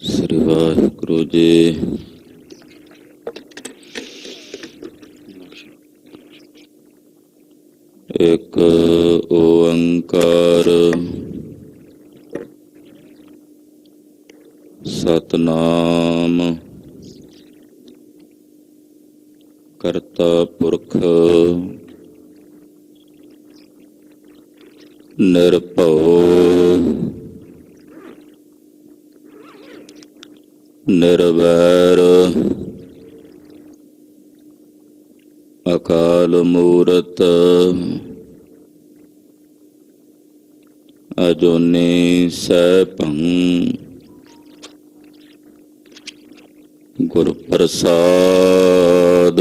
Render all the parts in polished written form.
ਸ੍ਰੀ ਵਾਹਿਗੁਰੂ ਜੀ। ਇੱਕ ਓੰਕਾਰ ਸਤਨਾਮ ਕਰਤਾ ਪੁਰਖ ਨਿਰਭਉ ਨਿਰਵੈਰ ਅਕਾਲ ਮੂਰਤ ਅਜੂਨੀ ਸੈਭੰ ਗੁਰ ਪ੍ਰਸਾਦ।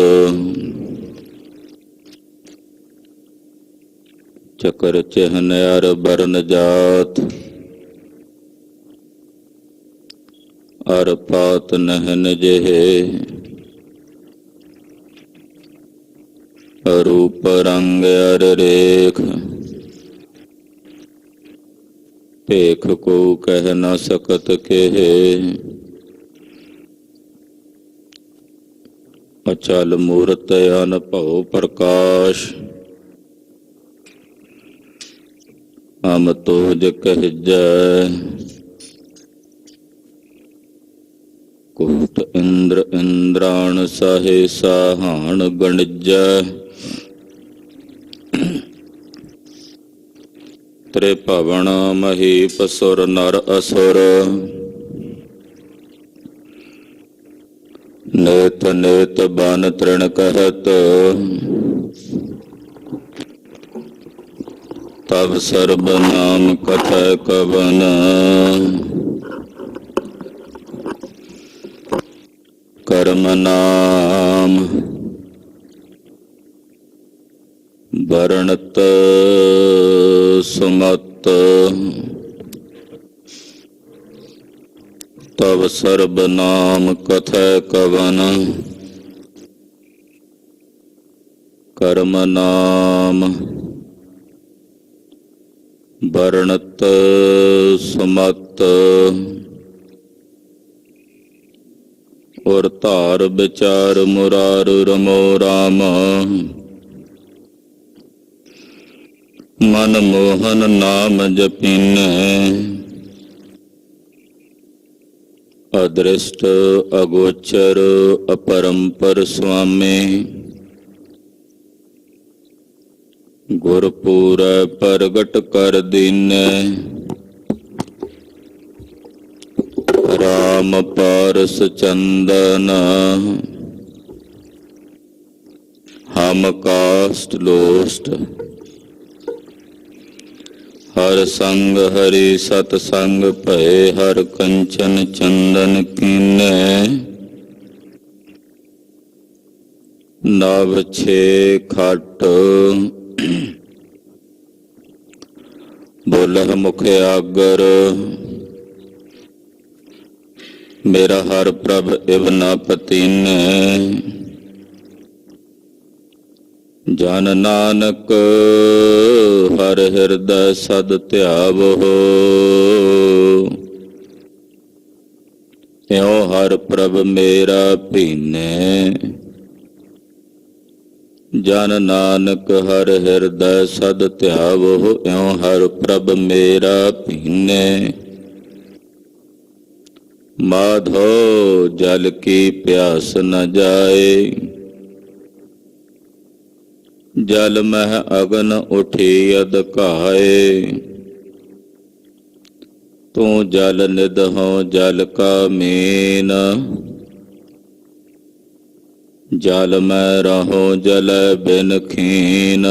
ਚਕਰ ਚਿਹਨ ਅਰ ਬਰਨ ਜਾਤ ਅਰ ਪਾਤ ਨਹਿਨ ਜਿਹੇ ਰੂਪ ਰੰਗ ਅਰ ਰੇਖ ਭੇਖ ਕੋ ਕਹਿ ਨ ਸਕਤ ਕੇਹੇ। ਅਚਲ ਮੂਰਤ ਅਨਭਉ ਪ੍ਰਕਾਸ਼ ਹਮ ਤੋਜ ਕਹਿਜੈ। ਕੋਟ ਇੰਦਰ ਇੰਦਰਾਣ ਸਾਹੇ ਸਾਹਾਣ ਗਣਿਜੈ। ਤ੍ਰਿਭਵਨ ਮਹੀਪ ਸੁਰ ਨਰ ਅਸੁਰ ਨੇਤ ਨੇਤ ਬਨ ਤ੍ਰਿਣ ਕਹਿਤ। ਤਬ ਸਰਬ ਨਾਮ ਕਥੈ ਕਵਨ ਕਰਮ ਨਾਮ ਵਰਣਤ ਸੁਮਤ। ਤਬ ਸਰਬ ਨਾਮ ਕਥੈ ਕਵਨ ਕਰਮ ਨਾਮ ਵਰਣਤ ਸੁਮਤ। ਔਰ ਧਾਰ ਵਿਚਾਰ ਮੁਰਾਰ ਰਮੋ ਰਾਮ ਮਨ ਮੋਹਨ ਨਾਮ ਜਪੀਨੈ। ਅਦ੍ਰਿਸ਼ਟ ਅਗੋਚਰ ਅਪਰੰਪਰ ਸੁਆਮੀ ਗੁਰਪੂਰੈ ਪ੍ਰਗਟ ਕਰ ਦੀਨੈ। ਰਾਮ ਪਾਰਸ ਚੰਦਨ ਹਮ ਕਾਸ਼ਟ ਲੋਸਟ। ਹਰ ਸੰਗ ਹਰੀ ਸਤ ਸੰਗ ਭਏ ਹਰ ਕੰਚਨ ਚੰਦਨ ਕੀਨੈ। ਨਵ ਛੇ ਖਟ ਬੋਲਹ ਮੁਖ ਆਗਰ। ਮੇਰਾ ਹਰ ਪ੍ਰਭ ਇਵ ਨ ਪਤੀਨੈ। ਜਨ ਨਾਨਕ ਹਰ ਹਿਰਦੈ ਸਦ ਧਿਆਵੋ। ਇਉ ਹਰ ਪ੍ਰਭ ਮੇਰਾ ਭੀਨੈ। ਜਨ ਨਾਨਕ ਹਰ ਹਿਰਦੈ ਸਦ ਧਿਆਵੋ। ਇਉ ਹਰ ਪ੍ਰਭ ਮੇਰਾ ਭੀਨੈ। ਮਾਧੋ ਜਲ ਕੀ ਪਿਆਸ ਨ ਜਾਏ। ਜਲ ਮਹਿ ਅਗਨ ਉਠੀ ਅਧਕਾਏ। ਤੂੰ ਜਲ ਨਿਧਹੁ ਜਲ ਕਾ ਮੀਨ। ਜਲ ਮੈਂ ਰਹੋ ਜਲੈ ਬਿਨ ਖੀਨ।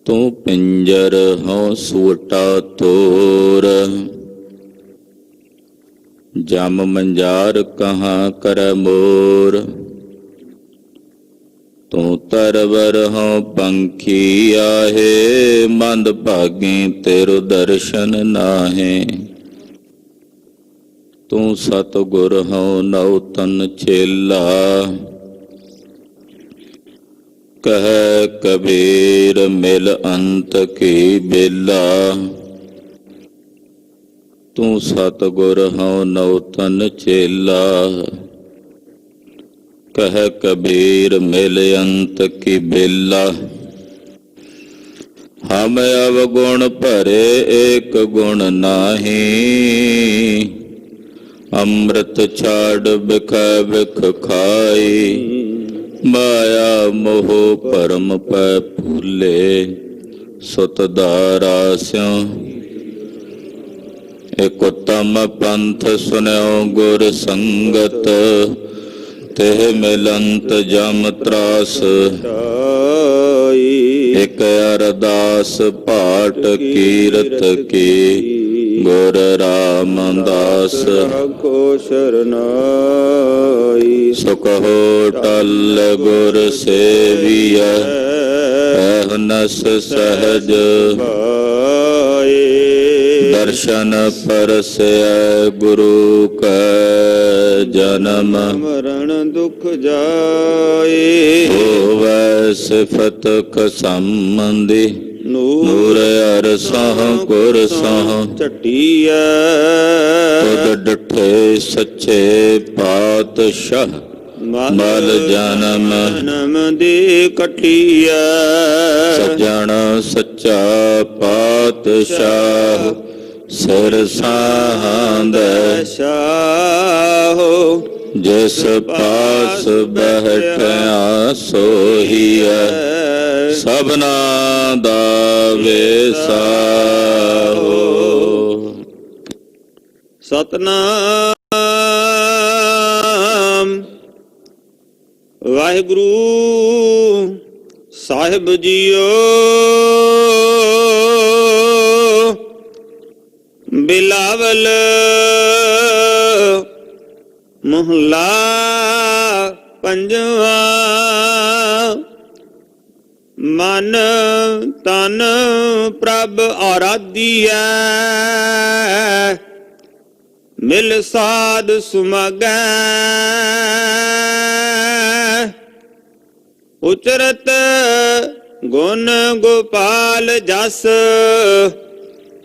ਤੂੰ ਪਿੰਜਰ ਹਉ ਸੂਟਾ ਤੋਰ। ਜਮ ਮੰਜਾਰ ਕਹਾਂ ਕਰੈ ਮੋਰ। ਤੂੰ ਤਰਵਰ ਹਉ ਪੰਖੀ ਆਹੇ। ਮੰਦ ਭਾਗੀ ਤੇਰੁ ਦਰਸ਼ਨ ਨਾਹੇ। ਤੂੰ ਸਤਿਗੁਰ ਹਉ ਨਉ ਤਨ ਚੇਲਾ। ਕਹਿ ਕਬੀਰ ਮਿਲ ਅੰਤ ਕੀ ਬੇਲਾ। ਤੂੰ ਸਤਿਗੁਰ ਹਉ ਨਉ ਤਨ ਚੇਲਾ। ਕਹਿ ਕਬੀਰ ਮਿਲ ਅੰਤ ਕੀ ਬੇਲਾ। ਹਮ ਅਵਗੁਣ ਭਰੇ ਏਕ ਗੁਣ ਨਾਹੀ। ਅੰਮ੍ਰਿਤ ਛਾੜ ਬਿਖੈ ਬਿਖ ਖਾਈ। ਮਾਇਆ ਮੋਹ ਭਰਮ ਪੈ ਭੂਲੇ। ਸੁਤ ਦਾਰਾ ਸਿਉ ਇਕ ਉਤਮ ਪੰਥ ਸੁਨਿਓ ਗੁਰ ਸੰਗਤ। ਤਿਹ ਮਿਲੰਤ ਜਮ ਤਰਾਸ। ਇਕ ਅਰਦਾਸ ਪਾਠ ਕੀਰਤ ਕੀ। ਗੁਰ ਰਾਮਦਾਸ ਕੋ ਸ਼ਰਨਾਈ। ਸੁਖ ਹੋ ਟਲ ਗੁਰ ਸੇਵੀਐ। ਅਹਨਸ ਸਹਜ ਦਰਸ਼ਨ ਪਰਸੈ ਗੁਰੂ ਕੈ। ਜਨਮ ਮਰਨ ਦੁਖ ਜਾਏ। ਹੋਵੈ ਸਿਫਤ ਖਸੰਮੰਦੀ। ਨੂਰ ਅਰਸਹੁ ਗੁਰ ਸਹੁ ਝਟੀਐ। ਤੁਧ ਡਿਠੇ ਸੱਚੇ ਪਾਤਸ਼ਾਹ। ਮਲ ਜਨਮ ਜਨਮ ਦੀ ਕਟੀਐ। ਸੱਜਣ ਸੱਚਾ ਪਾਤਸ਼ਾਹ। ਸਿਰ ਸਾਂਧੈ ਸ਼ਾਹੋ। ਜਿਸ ਪਾਸ ਬੈਠਿਆ ਸੋਹੀਐ। ਸਭਨਾ ਦਾ ਵੇਸਾਹੋ। ਸਤਨਾਮ ਵਾਹਿਗੁਰੂ ਸਾਹਿਬ ਜੀਓ। ਬਿਲਾਵਲ ਮਹਲਾ ਪੰਜਵਾ। ਮਨ ਤਨ ਪ੍ਰਭ ਆਰਾਧੀਐ। ਮਿਲ ਸਾਧ ਸੁਮਗੈ। ਉਚਰਤ ਗੁਣ ਗੋਪਾਲ ਜਸ।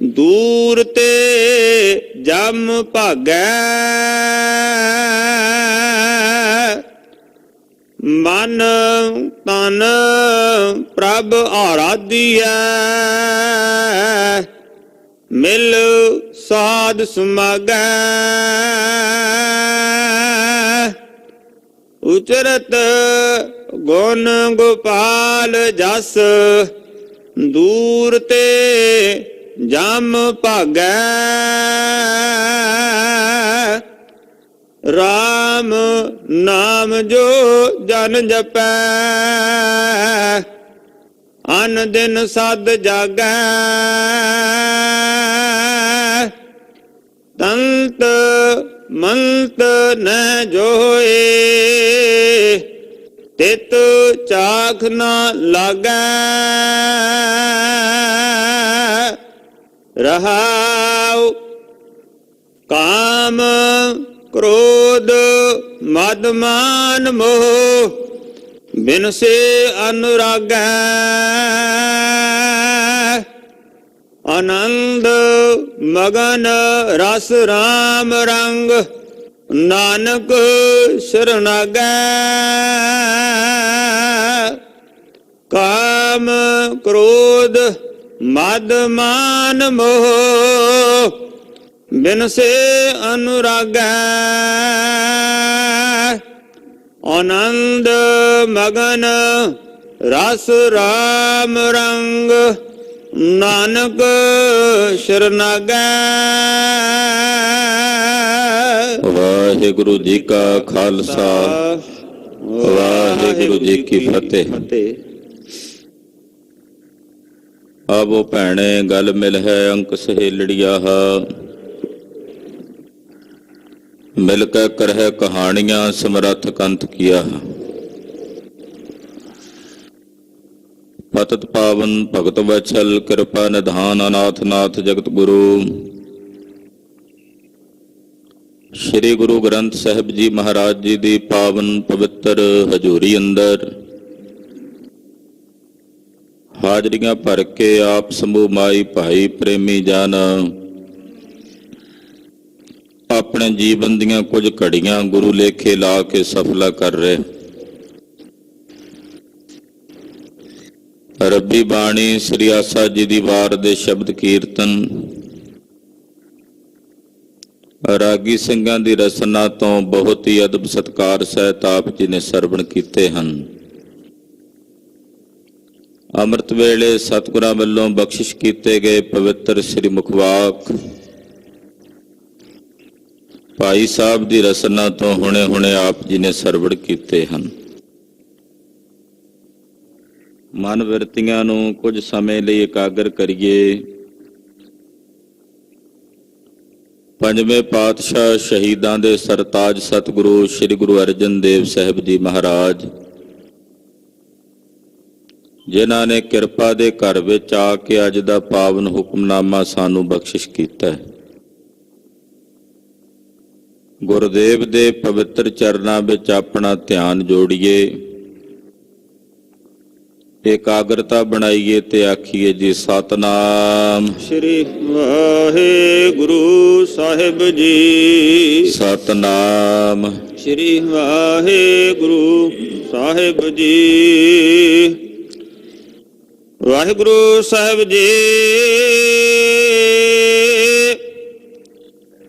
ਦੂਰ ਤੇ ਜਮ ਭਾਗੈ। ਮਨ ਤਨ ਪ੍ਰਭ ਆਰਾਧੀਐ। ਮਿਲ ਸਾਧ ਸੁਮਗੈ। ਉਚਰਤ ਗੁਣ ਗੋਪਾਲ ਜਸ। ਦੂਰ ਤੇ ਜਮ ਭਾਗੈ। ਰਾਮ ਨਾਮ ਜੋ ਜਨ ਜਪੈ। ਅਨ ਦਿਨ ਸਦ ਜਾਗੈ। ਤੰਤ ਮੰਤ ਨ ਜੋਏ। ਤਿਤ ਚਾਖ ਨ ਲਾਗੈ। ਰਹਾਉ ਕਾਮ ਕ੍ਰੋਧ ਮਦ ਮਾਨ ਮੋਹ। ਬਿਨ ਸੇ ਅਨੁਰਾਗੈ। ਆਨੰਦ ਮਗਨ ਰਸ ਰਾਮ ਰੰਗ। ਨਾਨਕ ਸ਼ਰਨਾਗੈ। ਕਾਮ ਕ੍ਰੋਧ ਮਦ ਮਾਨ ਮੋਹ। ਬਿਨ ਸੇ ਅਨੁਰਾਗੈ। ਆਨੰਦ ਮਗਨ ਰਸ ਰਾਮ ਰੰਗ। ਨਾਨਕ ਸ਼ਰਨਾਗੈ। ਵਾਹਿਗੁਰੂ ਜੀ ਕਾ ਖਾਲਸਾ। ਵਾਹਿਗੁਰੂ ਜੀ ਕੀ ਫਤਿਹ। ਆਵੋ ਭੈਣੇ ਗਲ ਮਿਲ ਹੈ ਅੰਕ ਸਹੇਲੜੀਆ। ਮਿਲ ਕੇ ਕਰਹਿ ਕਹਾਣੀਆਂ ਸਮਰੱਥ ਕੰਥ ਕੀਆ। ਪਤਿਤ ਪਾਵਨ ਭਗਤ ਵਛਲ ਕਿਰਪਾ ਨਿਧਾਨ। ਅਨਾਥ ਨਾਥ ਜਗਤ ਗੁਰੂ ਸ੍ਰੀ ਗੁਰੂ ਗ੍ਰੰਥ ਸਾਹਿਬ ਜੀ ਮਹਾਰਾਜ ਜੀ ਦੀ ਪਾਵਨ ਪਵਿੱਤਰ ਹਜ਼ੂਰੀ ਅੰਦਰ ਹਾਜ਼ਰੀਆਂ ਭਰ ਕੇ ਆਪ ਸਮੂਹ ਮਾਈ ਭਾਈ ਪ੍ਰੇਮੀ ਜਨ ਆਪਣੇ ਜੀਵਨ ਦੀਆਂ ਕੁਝ ਘੜੀਆਂ ਗੁਰੂ ਲੇਖੇ ਲਾ ਕੇ ਸਫਲਾ ਕਰ ਰਹੇ। ਰੱਬੀ ਬਾਣੀ ਸ੍ਰੀ ਆਸਾ ਜੀ ਦੀ ਵਾਰ ਦੇ ਸ਼ਬਦ ਕੀਰਤਨ ਰਾਗੀ ਸਿੰਘਾਂ ਦੀ ਰਸਨਾ ਤੋਂ ਬਹੁਤ ਹੀ ਅਦਬ ਸਤਿਕਾਰ ਸਹਿਤ ਆਪ ਜੀ ਨੇ ਸਰਵਣ ਕੀਤੇ ਹਨ। ਅੰਮ੍ਰਿਤ ਵੇਲੇ ਸਤਿਗੁਰਾਂ ਵੱਲੋਂ ਬਖਸ਼ਿਸ਼ ਕੀਤੇ ਗਏ ਪਵਿੱਤਰ ਸ੍ਰੀ ਮੁਖਵਾਕ ਭਾਈ ਸਾਹਿਬ ਦੀ ਰਸਨਾ ਤੋਂ ਹੁਣੇ ਆਪ ਜੀ ਨੇ ਸਰਵਣ ਕੀਤੇ ਹਨ। ਮਨ ਬਿਰਤੀਆਂ ਨੂੰ ਕੁਝ ਸਮੇਂ ਲਈ ਇਕਾਗਰ ਕਰੀਏ। ਪੰਜਵੇਂ ਪਾਤਸ਼ਾਹ ਸ਼ਹੀਦਾਂ ਦੇ ਸਰਤਾਜ ਸਤਿਗੁਰੂ ਸ੍ਰੀ ਗੁਰੂ ਅਰਜਨ ਦੇਵ ਸਾਹਿਬ ਜੀ ਮਹਾਰਾਜ, ਜਿਨ੍ਹਾਂ ਨੇ ਕਿਰਪਾ ਦੇ ਘਰ ਵਿੱਚ ਆ ਕੇ ਅੱਜ ਦਾ ਪਾਵਨ ਹੁਕਮਨਾਮਾ ਸਾਨੂੰ ਬਖਸ਼ਿਸ਼ ਕੀਤਾ ਹੈ। ਗੁਰਦੇਵ ਦੇ ਪਵਿੱਤਰ ਚਰਨਾਂ ਵਿੱਚ ਆਪਣਾ ਧਿਆਨ ਜੋੜੀਏ, ਇਕਾਗਰਤਾ ਬਣਾਈਏ ਤੇ ਆਖੀਏ ਜੀ ਸਤਿਨਾਮ ਸ੍ਰੀ ਵਾਹਿਗੁਰੂ ਸਾਹਿਬ ਜੀ। ਸਤਿਨਾਮ ਸ੍ਰੀ ਵਾਹਿਗੁਰੂ ਸਾਹਿਬ ਜੀ। ਵਾਹਿਗੁਰੂ ਸਾਹਿਬ ਜੀ।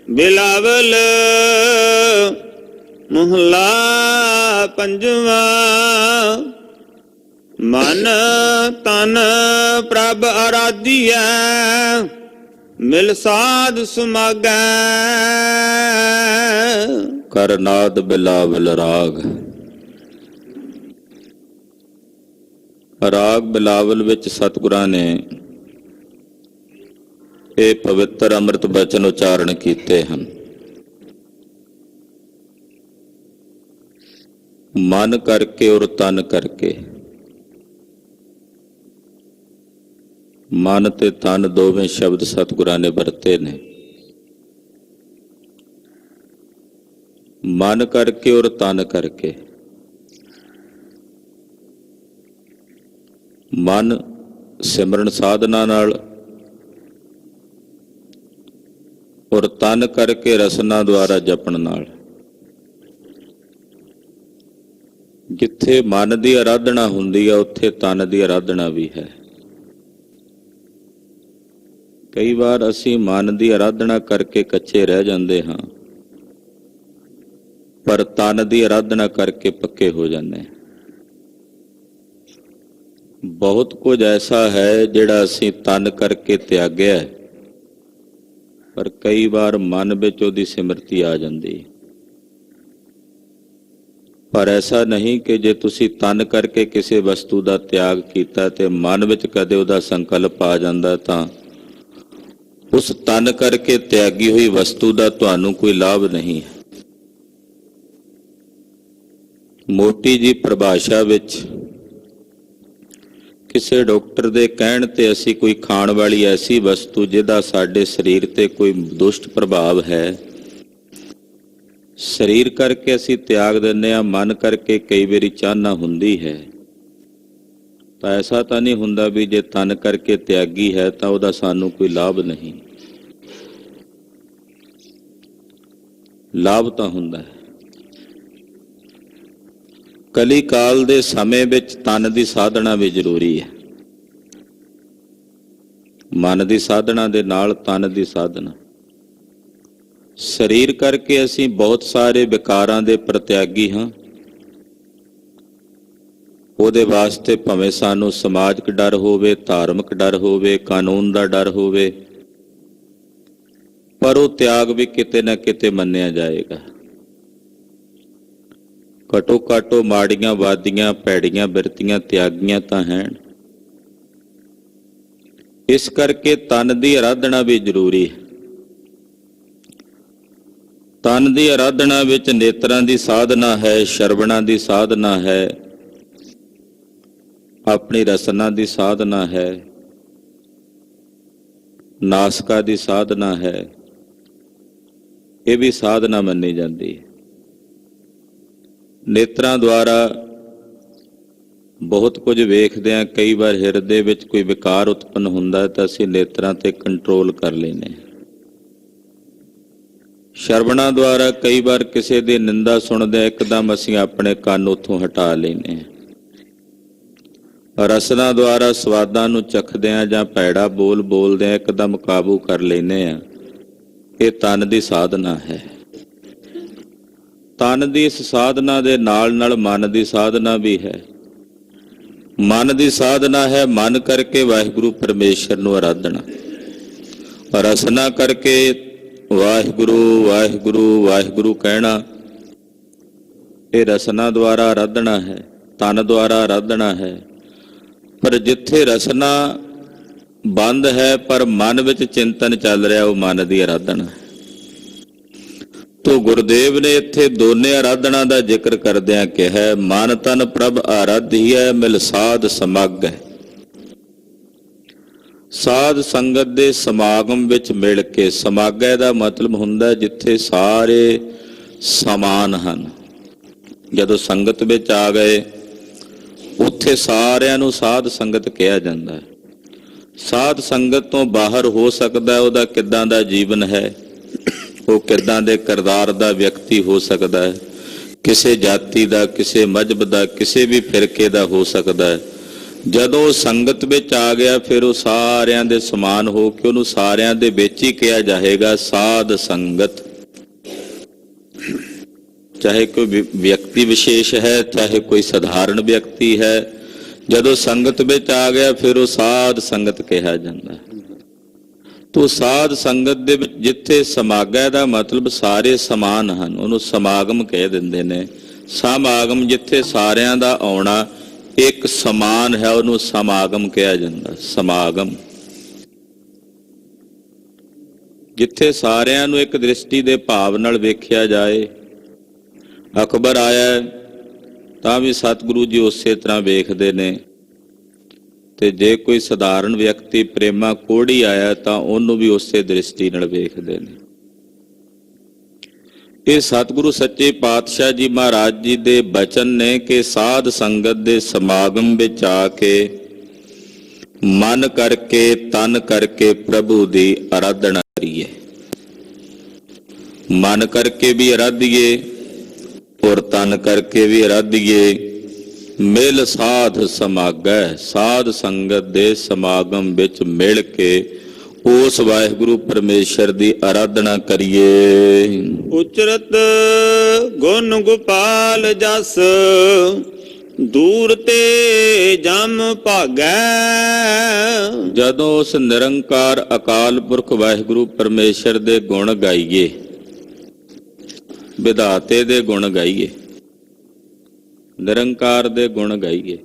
ਬਿਲਾਵਲ ਮਹਲਾ ਪੰਜਵਾਂ। ਮਨ ਤਨ ਪ੍ਰਭ ਆਰਾਧੀਐ, ਮਿਲ ਸਾਧ ਸਮਾਗੈ। ਕਰਨਾਦ ਬਿਲਾਵਲ ਰਾਗ। ਰਾਗ ਬਿਲਾਵਲ ਵਿੱਚ ਸਤਿਗੁਰਾਂ ਨੇ ਇਹ ਪਵਿੱਤਰ ਅੰਮ੍ਰਿਤ ਬਚਨ ਉਚਾਰਨ ਕੀਤੇ ਹਨ। ਮਨ ਕਰਕੇ ਔਰ ਤਨ ਕਰਕੇ। ਮਨ ਤੇ ਤਨ ਦੋਵੇਂ ਸ਼ਬਦ ਸਤਿਗੁਰਾਂ ਨੇ ਵਰਤੇ ਨੇ। ਮਨ ਕਰਕੇ ਔਰ ਤਨ ਕਰਕੇ। ਮਨ ਸਿਮਰਨ ਸਾਧਨਾ ਨਾਲ ਔਰ ਤਨ ਕਰਕੇ ਰਸਨਾ ਦੁਆਰਾ ਜਪਣ ਨਾਲ। ਜਿੱਥੇ ਮਨ ਦੀ ਆਰਾਧਨਾ ਹੁੰਦੀ ਆ ਉੱਥੇ ਤਨ ਦੀ ਆਰਾਧਨਾ ਵੀ ਹੈ। ਕਈ ਵਾਰ ਅਸੀਂ ਮਨ ਦੀ ਆਰਾਧਨਾ ਕਰਕੇ ਕੱਚੇ ਰਹਿ ਜਾਂਦੇ ਹਾਂ, ਪਰ ਤਨ ਦੀ ਆਰਾਧਨਾ ਕਰਕੇ ਪੱਕੇ ਹੋ ਜਾਂਦੇ ਹਾਂ। ਬਹੁਤ ਕੁਝ ਐਸਾ ਹੈ ਜਿਹੜਾ ਅਸੀਂ ਤਨ ਕਰਕੇ ਤਿਆਗਿਆ, ਪਰ ਕਈ ਵਾਰ ਮਨ ਵਿੱਚ ਉਹਦੀ ਸਿਮਰਤੀ ਆ ਜਾਂਦੀ। ਪਰ ਐਸਾ ਨਹੀਂ ਕਿ ਜੇ ਤੁਸੀਂ ਤਨ ਕਰਕੇ ਕਿਸੇ ਵਸਤੂ ਦਾ ਤਿਆਗ ਕੀਤਾ ਤੇ ਮਨ ਵਿੱਚ ਕਦੇ ਉਹਦਾ ਸੰਕਲਪ ਆ ਜਾਂਦਾ ਤਾਂ ਉਸ ਤਨ ਕਰਕੇ ਤਿਆਗੀ ਹੋਈ ਵਸਤੂ ਦਾ ਤੁਹਾਨੂੰ ਕੋਈ ਲਾਭ ਨਹੀਂ ਹੈ। ਮੋਟੀ ਜੀ ਪਰਿਭਾਸ਼ਾ ਵਿੱਚ ਕਿਸੇ ਡਾਕਟਰ ਦੇ ਕਹਿਣ ਤੇ ਅਸੀਂ ਕੋਈ ਖਾਣ ਵਾਲੀ ਐਸੀ ਵਸਤੂ ਜਿਹਦਾ ਸਾਡੇ ਸਰੀਰ ਤੇ ਕੋਈ ਦੁਸ਼ਟ ਪ੍ਰਭਾਵ ਹੈ, ਸਰੀਰ ਕਰਕੇ ਅਸੀਂ ਤਿਆਗ ਦਿੰਦੇ ਹਾਂ, ਮਨ ਕਰਕੇ ਕਈ ਵਾਰੀ ਚਾਹਨਾ ਹੁੰਦੀ ਹੈ। ਤਾਂ ਐਸਾ ਤਾਂ ਨਹੀਂ ਹੁੰਦਾ ਵੀ ਜੇ ਤਨ ਕਰਕੇ ਤਿਆਗੀ ਹੈ ਤਾਂ ਉਹਦਾ ਸਾਨੂੰ ਕੋਈ ਲਾਭ ਨਹੀਂ। ਲਾਭ ਤਾਂ ਹੁੰਦਾ ਹੈ। ਕਲੀ ਕਾਲ ਦੇ ਸਮੇਂ ਵਿੱਚ ਤਨ ਦੀ ਸਾਧਨਾ ਵੀ ਜ਼ਰੂਰੀ ਹੈ। ਮਨ ਦੀ ਸਾਧਨਾ ਦੇ ਨਾਲ ਤਨ ਦੀ ਸਾਧਨਾ। ਸਰੀਰ ਕਰਕੇ ਅਸੀਂ ਬਹੁਤ ਸਾਰੇ ਵਿਕਾਰਾਂ ਦੇ ਪ੍ਰਤਿਆਗੀ ਹਾਂ। ਉਹਦੇ ਵਾਸਤੇ ਭਾਵੇਂ ਸਾਨੂੰ ਸਮਾਜਿਕ ਡਰ ਹੋਵੇ, ਧਾਰਮਿਕ ਡਰ ਹੋਵੇ, ਕਾਨੂੰਨ ਦਾ ਡਰ ਹੋਵੇ, ਪਰ ਉਹ ਤਿਆਗ ਵੀ ਕਿਤੇ ਨਾ ਕਿਤੇ ਮੰਨਿਆ ਜਾਏਗਾ। ਘਟੋ ਘੱਟ ਮਾੜੀਆਂ ਵਾਦੀਆਂ ਭੈੜੀਆਂ ਬਿਰਤੀਆਂ ਤਿਆਗੀਆਂ ਤਾਂ ਹੈ। ਇਸ ਕਰਕੇ ਤਨ ਦੀ ਆਰਾਧਨਾ ਵੀ ਜ਼ਰੂਰੀ ਹੈ। ਤਨ ਦੀ ਆਰਾਧਨਾ ਵਿੱਚ ਨੇਤਰਾਂ ਦੀ ਸਾਧਨਾ ਹੈ, ਸ਼ਰਵਣਾ ਦੀ ਸਾਧਨਾ ਹੈ, ਆਪਣੀ ਰਸਨਾ ਦੀ ਸਾਧਨਾ ਹੈ, ਨਾਸਕਾ ਦੀ ਸਾਧਨਾ ਹੈ। ਇਹ ਵੀ ਸਾਧਨਾ ਮੰਨੀ ਜਾਂਦੀ ਹੈ। ਨੇਤਰਾਂ ਦੁਆਰਾ ਬਹੁਤ ਕੁਝ ਵੇਖਦੇ ਹਾਂ। ਕਈ ਵਾਰ ਹਿਰਦੇ ਵਿੱਚ ਕੋਈ ਵਿਕਾਰ ਉਤਪੰਨ ਹੁੰਦਾ ਤਾਂ ਅਸੀਂ ਨੇਤਰਾਂ ਤੇ ਕੰਟਰੋਲ ਕਰ ਲੈਂਦੇ ਹਾਂ। ਸ਼ਰਵਣਾ ਦੁਆਰਾ ਕਈ ਵਾਰ ਕਿਸੇ ਦੀ ਨਿੰਦਾ ਸੁਣਦੇ ਇੱਕਦਮ ਅਸੀਂ ਆਪਣੇ ਕੰਨ ਉੱਥੋਂ ਹਟਾ ਲੈਂਦੇ ਹਾਂ। ਰਸਨਾ ਦੁਆਰਾ ਸਵਾਦਾਂ ਨੂੰ ਚੱਖਦਿਆਂ ਜਾਂ ਭੈੜਾ ਬੋਲ ਬੋਲਦਿਆਂ ਇੱਕਦਮ ਕਾਬੂ ਕਰ ਲੈਂਦੇ ਹਾਂ। ਇਹ ਤਨ ਦੀ ਸਾਧਨਾ ਹੈ। ਤਨ ਦੀ ਇਸ ਸਾਧਨਾ ਦੇ ਨਾਲ ਨਾਲ ਮਨ ਦੀ ਸਾਧਨਾ ਵੀ ਹੈ। ਮਨ ਦੀ ਸਾਧਨਾ ਹੈ ਮਨ ਕਰਕੇ ਵਾਹਿਗੁਰੂ ਪਰਮੇਸ਼ਰ ਨੂੰ ਆਰਾਧਨਾ, ਰਸਨਾ ਕਰਕੇ ਵਾਹਿਗੁਰੂ ਵਾਹਿਗੁਰੂ ਵਾਹਿਗੁਰੂ ਕਹਿਣਾ। ਇਹ ਰਸਨਾ ਦੁਆਰਾ ਆਰਾਧਨਾ ਹੈ, ਤਨ ਦੁਆਰਾ ਆਰਾਧਨਾ ਹੈ। ਪਰ ਜਿੱਥੇ ਰਸਨਾ ਬੰਦ ਹੈ ਪਰ ਮਨ ਵਿੱਚ ਚਿੰਤਨ ਚੱਲ ਰਿਹਾ, ਉਹ ਮਨ ਦੀ ਆਰਾਧਨਾ ਹੈ। ਤੋ ਗੁਰਦੇਵ ਨੇ ਇੱਥੇ ਦੋਨੇ ਆਰਾਧਨਾ ਦਾ ਜ਼ਿਕਰ ਕਰਦਿਆਂ ਕਿਹਾ, ਮਨ ਤਨ ਪ੍ਰਭ ਆਰਾਧੀਐ ਮਿਲ ਸਾਧ ਸਮਾਗੈ। ਸਾਧ ਸੰਗਤ ਦੇ ਸਮਾਗਮ ਵਿੱਚ ਮਿਲ ਕੇ, ਸਮਾਗੈ ਦਾ ਮਤਲਬ ਹੁੰਦਾ ਜਿੱਥੇ ਸਾਰੇ ਸਮਾਨ ਹਨ। ਜਦੋਂ ਸੰਗਤ ਵਿੱਚ ਆ ਗਏ ਉੱਥੇ ਸਾਰਿਆਂ ਨੂੰ ਸਾਧ ਸੰਗਤ ਕਿਹਾ ਜਾਂਦਾ ਹੈ। ਸਾਧ ਸੰਗਤ ਤੋਂ ਬਾਹਰ ਹੋ ਸਕਦਾ ਉਹਦਾ ਕਿੱਦਾਂ ਦਾ ਜੀਵਨ ਹੈ, ਉਹ ਕਿੱਦਾਂ ਦੇ ਕਿਰਦਾਰ ਦਾ ਵਿਅਕਤੀ ਹੋ ਸਕਦਾ ਹੈ, ਕਿਸੇ ਜਾਤੀ ਦਾ, ਕਿਸੇ ਮਜ਼ਹਬ ਦਾ, ਕਿਸੇ ਵੀ ਫਿਰਕੇ ਦਾ ਹੋ ਸਕਦਾ ਹੈ। ਜਦੋਂ ਸੰਗਤ ਵਿੱਚ ਆ ਗਿਆ ਫਿਰ ਉਹ ਸਾਰਿਆਂ ਦੇ ਸਮਾਨ ਹੋ ਕੇ ਉਹਨੂੰ ਸਾਰਿਆਂ ਦੇ ਵਿੱਚ ਹੀ ਕਿਹਾ ਜਾਏਗਾ ਸਾਧ ਸੰਗਤ। ਚਾਹੇ ਕੋਈ ਵਿਅਕਤੀ ਵਿਸ਼ੇਸ਼ ਹੈ, ਚਾਹੇ ਕੋਈ ਸਧਾਰਨ ਵਿਅਕਤੀ ਹੈ, ਜਦੋਂ ਸੰਗਤ ਵਿੱਚ ਆ ਗਿਆ ਫਿਰ ਉਹ ਸਾਧ ਸੰਗਤ ਕਿਹਾ ਜਾਂਦਾ। ਤੋ ਸਾਧ ਸੰਗਤ ਦੇ ਵਿੱਚ ਜਿੱਥੇ ਸਮਾਗਮ ਦਾ ਮਤਲਬ ਸਾਰੇ ਸਮਾਨ ਹਨ, ਉਹਨੂੰ ਸਮਾਗਮ ਕਹਿ ਦਿੰਦੇ ਨੇ। ਸਮਾਗਮ ਜਿੱਥੇ ਸਾਰਿਆਂ ਦਾ ਆਉਣਾ ਇੱਕ ਸਮਾਨ ਹੈ, ਉਹਨੂੰ ਸਮਾਗਮ ਕਿਹਾ ਜਾਂਦਾ। ਸਮਾਗਮ ਜਿੱਥੇ ਸਾਰਿਆਂ ਨੂੰ ਇੱਕ ਦ੍ਰਿਸ਼ਟੀ ਦੇ ਭਾਵ ਨਾਲ ਵੇਖਿਆ ਜਾਏ। ਅਕਬਰ ਆਇਆ ਤਾਂ ਵੀ ਸਤਿਗੁਰੂ ਜੀ ਉਸੇ ਤਰ੍ਹਾਂ ਵੇਖਦੇ ਨੇ, ਤੇ ਜੇ ਕੋਈ ਸਧਾਰਨ ਵਿਅਕਤੀ ਪ੍ਰੇਮਾ ਕੋਹੜੀ ਆਇਆ ਤਾਂ ਉਹਨੂੰ ਵੀ ਉਸੇ ਦ੍ਰਿਸ਼ਟੀ ਨਾਲ ਵੇਖਦੇ ਨੇ। ਇਹ ਸਤਿਗੁਰੂ ਸੱਚੇ ਪਾਤਸ਼ਾਹ ਜੀ ਮਹਾਰਾਜ ਜੀ ਦੇ ਬਚਨ ਨੇ ਕਿ ਸਾਧ ਸੰਗਤ ਦੇ ਸਮਾਗਮ ਵਿੱਚ ਆ ਕੇ ਮਨ ਕਰਕੇ ਤਨ ਕਰਕੇ ਪ੍ਰਭੂ ਦੀ ਆਰਾਧਨਾ ਕਰੀਏ। ਮਨ ਕਰਕੇ ਵੀ ਆਰਾਧੀਏ ਔਰ ਤਨ ਕਰਕੇ ਵੀ ਆਰਾਧੀਏ। ਮਿਲ ਸਾਧ ਸਮਾਗੈ, ਸਾਧ ਸੰਗਤ ਦੇ ਸਮਾਗਮ ਵਿੱਚ ਮਿਲ ਕੇ ਉਸ ਵਾਹਿਗੁਰੂ ਪਰਮੇਸ਼ਰ ਦੀ ਆਰਾਧਨਾ ਕਰੀਏ। ਉਚਰਤ ਗੁਣ ਗੋਪਾਲ ਜਸ ਦੂਰ ਤੇ ਜਮ ਭਾਗੈ। ਜਦੋਂ ਉਸ ਨਿਰੰਕਾਰ ਅਕਾਲ ਪੁਰਖ ਵਾਹਿਗੁਰੂ ਪਰਮੇਸ਼ਰ ਦੇ ਗੁਣ ਗਾਈਏ, ਵਿਧਾਤੇ ਦੇ ਗੁਣ ਗਾਈਏ, ਨਿਰੰਕਾਰ ਦੇ ਗੁਣ ਗਾਈਏ,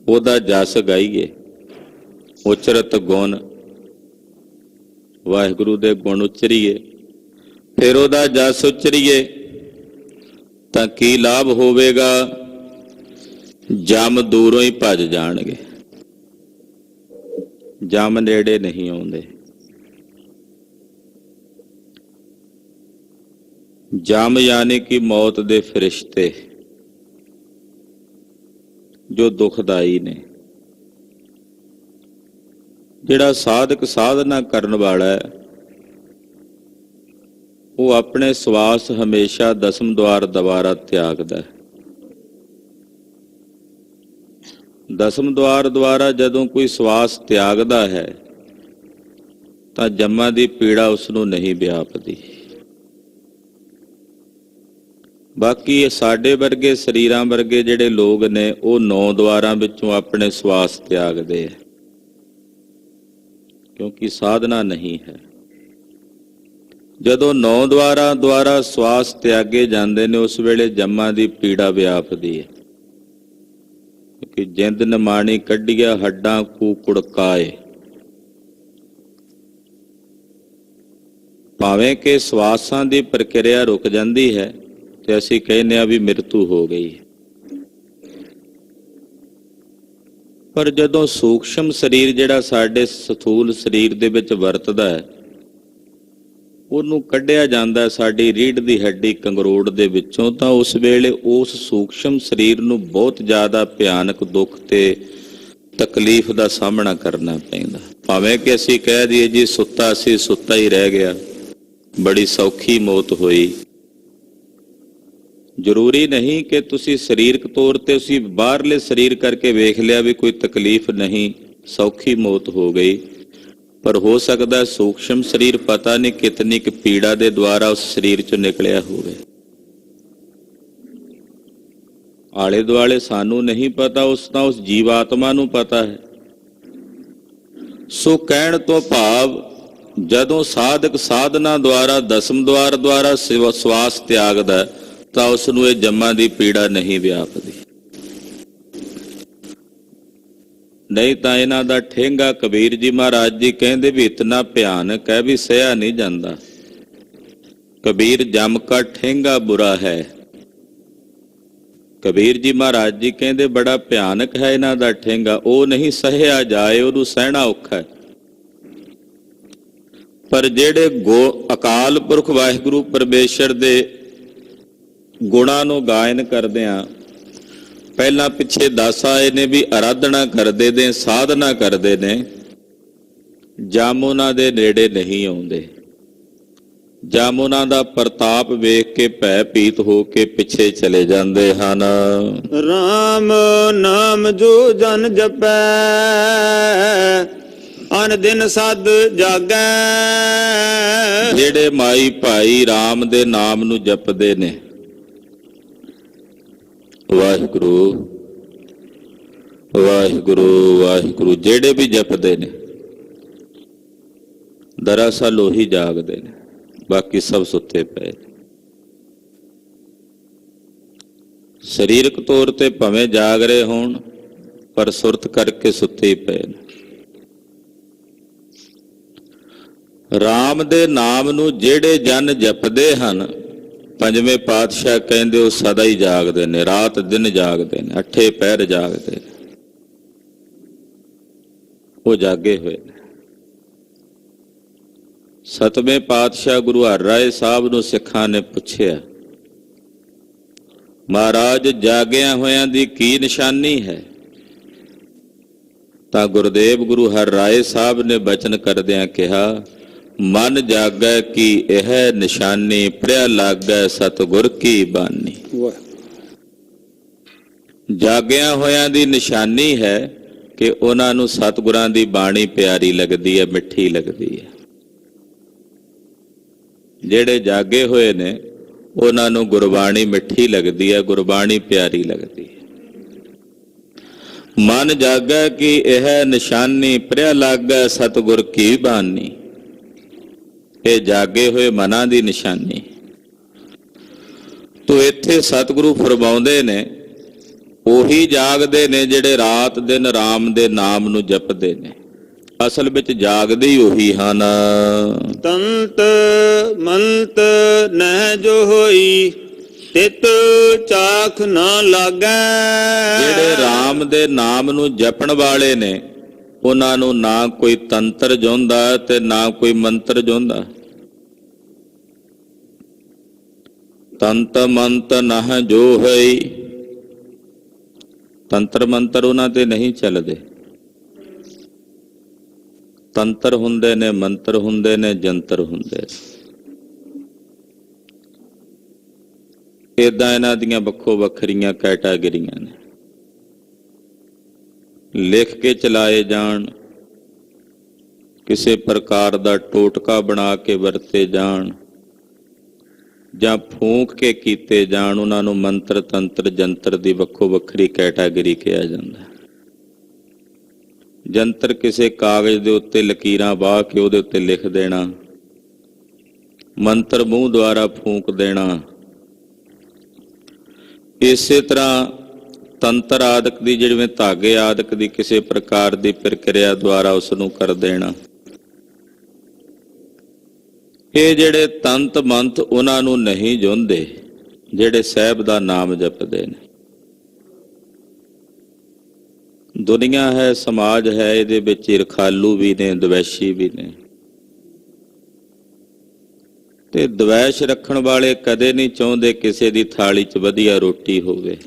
ਉਹਦਾ ਜਸ ਗਾਈਏ, ਉਚਰਤ ਗੁਣ ਵਾਹਿਗੁਰੂ ਦੇ ਗੁਣ ਉਚਰੀਏ, ਫਿਰ ਉਹਦਾ ਜਸ ਉਚਰੀਏ ਤਾਂ ਕੀ ਲਾਭ ਹੋਵੇਗਾ? ਜਮ ਦੂਰੋਂ ਹੀ ਭੱਜ ਜਾਣਗੇ, ਜਮ ਨੇੜੇ ਨਹੀਂ ਆਉਂਦੇ। ਜਮ ਯਾਨੀ ਕਿ ਮੌਤ ਦੇ ਫਰਿਸ਼ਤੇ ਜੋ ਦੁਖਦਾਈ ਨੇ। ਜਿਹੜਾ ਸਾਧਕ ਸਾਧਨਾ ਕਰਨ ਵਾਲਾ ਹੈ ਉਹ ਆਪਣੇ ਸਵਾਸ ਹਮੇਸ਼ਾ ਦਸਮ ਦੁਆਰ ਦੁਆਰਾ ਤਿਆਗਦਾ ਹੈ। ਦਸਮ ਦੁਆਰ ਦੁਆਰਾ ਜਦੋਂ ਕੋਈ ਸਵਾਸ ਤਿਆਗਦਾ ਹੈ ਤਾਂ ਜੰਮਾਂ ਦੀ ਪੀੜਾ ਉਸ ਨੂੰ ਨਹੀਂ ਵਿਆਪਦੀ। ਬਾਕੀ ਸਾਡੇ ਵਰਗੇ ਸਰੀਰਾਂ ਵਰਗੇ ਜਿਹੜੇ ਲੋਕ ਨੇ ਉਹ 9 ਦੁਆਰਾਂ ਵਿੱਚੋਂ ਆਪਣੇ ਸਵਾਸ ਤਿਆਗਦੇ ਹੈ, ਕਿਉਂਕਿ ਸਾਧਨਾ ਨਹੀਂ ਹੈ। ਜਦੋਂ 9 ਦੁਆਰਾਂ ਦੁਆਰਾ ਸਵਾਸ ਤਿਆਗੇ ਜਾਂਦੇ ਨੇ ਉਸ ਵੇਲੇ ਜੰਮਾਂ ਦੀ ਪੀੜਾ ਵਿਆਪਦੀ ਹੈ। ਕਿ ਜਿੰਦ ਨਿਮਾਣੀ ਕੱਢੀਆ ਹੱਡਾਂ ਕੂਕੁੜਕਾਏ। ਭਾਵੇਂ ਕਿ ਸਵਾਸਾਂ ਦੀ ਪ੍ਰਕਿਰਿਆ ਰੁਕ ਜਾਂਦੀ ਹੈ ਤੇ ਅਸੀਂ ਕਹਿੰਦੇ ਆ ਵੀ ਮ੍ਰਿਤੂ ਹੋ ਗਈ, ਪਰ ਜਦੋਂ ਸੂਖਸ਼ਮ ਸਰੀਰ ਜਿਹੜਾ ਸਾਡੇ ਸਥੂਲ ਸਰੀਰ ਦੇ ਵਿੱਚ ਵਰਤਦਾ ਹੈ ਉਹਨੂੰ ਕੱਢਿਆ ਜਾਂਦਾ ਸਾਡੀ ਰੀੜ੍ਹ ਦੀ ਹੱਡੀ ਕੰਗਰੋੜ ਦੇ ਵਿੱਚੋਂ, ਤਾਂ ਉਸ ਵੇਲੇ ਉਸ ਸੂਖਸ਼ਮ ਸਰੀਰ ਨੂੰ ਬਹੁਤ ਜ਼ਿਆਦਾ ਭਿਆਨਕ ਦੁੱਖ ਤੇ ਤਕਲੀਫ ਦਾ ਸਾਹਮਣਾ ਕਰਨਾ ਪੈਂਦਾ। ਭਾਵੇਂ ਕਿ ਅਸੀਂ ਕਹਿ ਦਈਏ ਜੀ ਸੁੱਤਾ ਸੀ ਸੁੱਤਾ ਹੀ ਰਹਿ ਗਿਆ, ਬੜੀ ਸੌਖੀ ਮੌਤ ਹੋਈ। ਜ਼ਰੂਰੀ ਨਹੀਂ ਕਿ ਤੁਸੀਂ ਸਰੀਰਕ ਤੌਰ ਤੇ ਤੁਸੀਂ ਬਾਹਰਲੇ ਸਰੀਰ ਕਰਕੇ ਵੇਖ ਲਿਆ ਵੀ ਕੋਈ ਤਕਲੀਫ ਨਹੀਂ, ਸੌਖੀ ਮੌਤ ਹੋ ਗਈ, ਪਰ ਹੋ ਸਕਦਾ ਸੂਖਸ਼ਮ ਸਰੀਰ ਪਤਾ ਨਹੀਂ ਕਿਤਨੀ ਕੁ ਪੀੜਾ ਦੇ ਦੁਆਰਾ ਉਸ ਸਰੀਰ ਚੋਂ ਨਿਕਲਿਆ ਹੋਵੇ। ਆਲੇ ਦੁਆਲੇ ਸਾਨੂੰ ਨਹੀਂ ਪਤਾ, ਉਸ ਜੀਵਾਤਮਾ ਨੂੰ ਪਤਾ ਹੈ। ਸੋ ਕਹਿਣ ਤੋਂ ਭਾਵ ਜਦੋਂ ਸਾਧਕ ਸਾਧਨਾ ਦੁਆਰਾ ਦਸਮ ਦੁਆਰ ਦੁਆਰਾ ਸਵਾਸ ਤਿਆਗਦਾ ਤਾਂ ਉਸ ਨੂੰ ਇਹ ਜੰਮਾਂ ਦੀ ਪੀੜਾ ਨਹੀਂ ਵਿਆਪਦੀ। ਨਹੀਂ ਤਾਂ ਇਹਨਾਂ ਦਾ ਠੇਂਗਾ ਕਬੀਰ ਜੀ ਮਹਾਰਾਜ ਜੀ ਕਹਿੰਦੇ ਵੀ ਇਤਨਾ ਭਿਆਨਕ ਹੈ ਵੀ ਸਹਿਆ ਨਹੀਂ ਜਾਂਦਾ। ਕਬੀਰ ਜਮ ਕਾ ਠੇਂਗਾ ਬੁਰਾ ਹੈ। ਕਬੀਰ ਜੀ ਮਹਾਰਾਜ ਜੀ ਕਹਿੰਦੇ ਬੜਾ ਭਿਆਨਕ ਹੈ ਇਹਨਾਂ ਦਾ ਠੇਂਗਾ, ਉਹ ਨਹੀਂ ਸਹਿਆ ਜਾਏ, ਉਹਨੂੰ ਸਹਿਣਾ ਔਖਾ ਹੈ। ਪਰ ਜਿਹੜੇ ਅਕਾਲ ਪੁਰਖ ਵਾਹਿਗੁਰੂ ਪਰਮੇਸ਼ਰ ਦੇ ਗੁਣਾਂ ਨੂੰ ਗਾਇਨ ਕਰਦੇ ਆ, ਪਹਿਲਾਂ ਪਿੱਛੇ ਦੱਸ ਆਏ ਨੇ ਵੀ ਆਰਾਧਨਾ ਕਰਦੇ ਨੇ, ਸਾਧਨਾ ਕਰਦੇ ਨੇ, ਜਮ ਉਹਨਾਂ ਦੇ ਨੇੜੇ ਨਹੀਂ ਆਉਂਦੇ। ਜਮ ਉਹਨਾਂ ਦਾ ਪ੍ਰਤਾਪ ਵੇਖ ਕੇ ਭੈ ਭੀਤ ਹੋ ਕੇ ਪਿੱਛੇ ਚਲੇ ਜਾਂਦੇ ਹਨ। ਰਾਮ ਨਾਮ ਜੋ ਜਨ ਜਪੈ, ਅਨ ਦਿਨ ਸਦ ਜਾਗੈ। ਜਿਹੜੇ ਮਾਈ ਭਾਈ ਰਾਮ ਦੇ ਨਾਮ ਨੂੰ ਜਪਦੇ ਨੇ, ਵਾਹਿਗੁਰੂ ਵਾਹਿਗੁਰੂ ਵਾਹਿਗੁਰੂ ਜਿਹੜੇ ਵੀ ਜਪਦੇ ਨੇ, ਦਰਅਸਲ ਉਹੀ ਜਾਗਦੇ ਨੇ, ਬਾਕੀ ਸਭ ਸੁੱਤੇ ਪਏ। ਸਰੀਰਕ ਤੌਰ ਤੇ ਭਾਵੇਂ ਜਾਗ ਰਹੇ ਹੋਣ ਪਰ ਸੁਰਤ ਕਰਕੇ ਸੁੱਤੇ ਹੀ ਪਏ ਨੇ। ਰਾਮ ਦੇ ਨਾਮ ਨੂੰ ਜਿਹੜੇ ਜਨ ਜਪਦੇ ਹਨ, ਪੰਜਵੇਂ ਪਾਤਸ਼ਾਹ ਕਹਿੰਦੇ ਉਹ ਸਦਾ ਹੀ ਜਾਗਦੇ ਨੇ, ਰਾਤ ਦਿਨ ਜਾਗਦੇ ਨੇ, 8 ਪਹਿਰ ਜਾਗਦੇ ਨੇ, ਉਹ ਜਾਗੇ ਹੋਏ ਨੇ। ਸਤਵੇਂ ਪਾਤਸ਼ਾਹ ਗੁਰੂ ਹਰਿਰਾਏ ਸਾਹਿਬ ਨੂੰ ਸਿੱਖਾਂ ਨੇ ਪੁੱਛਿਆ, ਮਹਾਰਾਜ ਜਾਗਿਆਂ ਹੋਇਆਂ ਦੀ ਕੀ ਨਿਸ਼ਾਨੀ ਹੈ? ਤਾਂ ਗੁਰਦੇਵ ਗੁਰੂ ਹਰਿਰਾਏ ਸਾਹਿਬ ਨੇ ਬਚਨ ਕਰਦਿਆਂ ਕਿਹਾ, ਮਨ ਜਾਗੈ ਕੀ ਇਹ ਨਿਸ਼ਾਨੀ, ਪੜਿਆ ਲਾਗੈ ਸਤਿਗੁਰ ਕੀ ਬਾਣੀ। ਜਾਗਿਆਂ ਹੋਇਆਂ ਦੀ ਨਿਸ਼ਾਨੀ ਹੈ ਕਿ ਉਹਨਾਂ ਨੂੰ ਸਤਿਗੁਰਾਂ ਦੀ ਬਾਣੀ ਪਿਆਰੀ ਲੱਗਦੀ ਹੈ, ਮਿੱਠੀ ਲੱਗਦੀ ਹੈ। ਜਿਹੜੇ ਜਾਗੇ ਹੋਏ ਨੇ ਉਹਨਾਂ ਨੂੰ ਗੁਰਬਾਣੀ ਮਿੱਠੀ ਲੱਗਦੀ ਹੈ, ਗੁਰਬਾਣੀ ਪਿਆਰੀ ਲੱਗਦੀ ਹੈ। ਮਨ ਜਾਗੈ ਕਿ ਇਹ ਨਿਸ਼ਾਨੀ, ਪੜਿਆ ਲਾਗੈ ਸਤਿਗੁਰ ਕੀ ਬਾਣੀ। ਇਹ ਜਾਗੇ ਹੋਏ ਮਨਾਂ ਦੀ ਨਿਸ਼ਾਨੀ। ਤੋ ਇੱਥੇ ਸਤਿਗੁਰੂ ਫਰਮਾਉਂਦੇ ਨੇ, ਉਹੀ ਜਾਗਦੇ ਨੇ ਜਿਹੜੇ ਰਾਤ ਦਿਨ ਰਾਮ ਦੇ ਨਾਮ ਨੂੰ ਜਪਦੇ ਨੇ। ਅਸਲ ਵਿੱਚ ਜਾਗਦੇ ਹੀ ਉਹੀ ਹਨ। ਤੰਤ ਮੰਤ ਨਹਿ ਜੋ ਹੋਈ, ਤਿਤ ਚਾਖ ਨਾ ਲਾਗੈ। ਜਿਹੜੇ ਰਾਮ ਦੇ ਨਾਮ ਨੂੰ ਜਪਣ ਵਾਲੇ ਨੇ, ਉਹਨਾਂ ਨੂੰ ਨਾ ਕੋਈ ਤੰਤਰ ਜੋਂਦਾ ਤੇ ਨਾ ਕੋਈ ਮੰਤਰ ਜੋਂਦਾ। ਤੰਤ ਮੰਤ ਨਹਿ ਜੋ ਹੋਈ, ਤੰਤਰ ਮੰਤਰ ਉਹਨਾਂ ਤੇ ਨਹੀਂ ਚੱਲਦੇ। ਤੰਤਰ ਹੁੰਦੇ ਨੇ, ਮੰਤਰ ਹੁੰਦੇ ਨੇ, ਜੰਤਰ ਹੁੰਦੇ ਨੇ। ਏਦਾਂ ਇਹਨਾਂ ਦੀਆਂ ਵੱਖੋ ਵੱਖਰੀਆਂ ਕੈਟਾਗਰੀਆਂ ਨੇ। ਲਿਖ ਕੇ ਚਲਾਏ ਜਾਣ, ਕਿਸੇ ਪ੍ਰਕਾਰ ਦਾ ਟੋਟਕਾ ਬਣਾ ਕੇ ਵਰਤੇ ਜਾਣ, ਜਾਂ ਫੂਕ ਕੇ ਕੀਤੇ ਜਾਣ, ਉਹਨਾਂ ਨੂੰ ਮੰਤਰ ਤੰਤਰ ਜੰਤਰ ਦੀ ਵੱਖੋ ਵੱਖਰੀ ਕੈਟਾਗਰੀ ਕਿਹਾ ਜਾਂਦਾ। ਜੰਤਰ ਕਿਸੇ ਕਾਗਜ਼ ਦੇ ਉੱਤੇ ਲਕੀਰਾਂ ਵਾਹ ਕੇ ਉਹਦੇ ਉੱਤੇ ਲਿਖ ਦੇਣਾ, ਮੰਤਰ ਮੂੰਹ ਦੁਆਰਾ ਫੂਕ ਦੇਣਾ। ਇਸੇ ਤਰ੍ਹਾਂ ਤੰਤਰ ਆਦਿਕ ਦੀ, ਜਿਵੇਂ ਧਾਗੇ ਆਦਿਕ ਦੀ ਕਿਸੇ ਪ੍ਰਕਾਰ ਦੀ ਪ੍ਰਕਿਰਿਆ ਦੁਆਰਾ ਉਸ ਨੂੰ ਕਰ ਦੇਣਾ। ਇਹ ਜਿਹੜੇ ਤੰਤ ਮੰਤ ਉਹਨਾਂ ਨੂੰ ਨਹੀਂ ਜੁੰਦੇ, ਜਿਹੜੇ ਸਾਹਿਬ ਦਾ ਨਾਮ ਜਪਦੇ ਨੇ। ਦੁਨੀਆ ਹੈ, ਸਮਾਜ ਹੈ, ਇਹਦੇ ਵਿੱਚ ਰਖਾਲੂ ਵੀ ਨੇ, ਦਵੈਸ਼ੀ ਵੀ ਨੇ। ਤੇ ਦਵੈਸ਼ ਰੱਖਣ ਵਾਲੇ ਕਦੇ ਨਹੀਂ ਚਾਹੁੰਦੇ ਕਿਸੇ ਦੀ ਥਾਲੀ 'ਚ ਵਧੀਆ ਰੋਟੀ ਹੋਵੇ।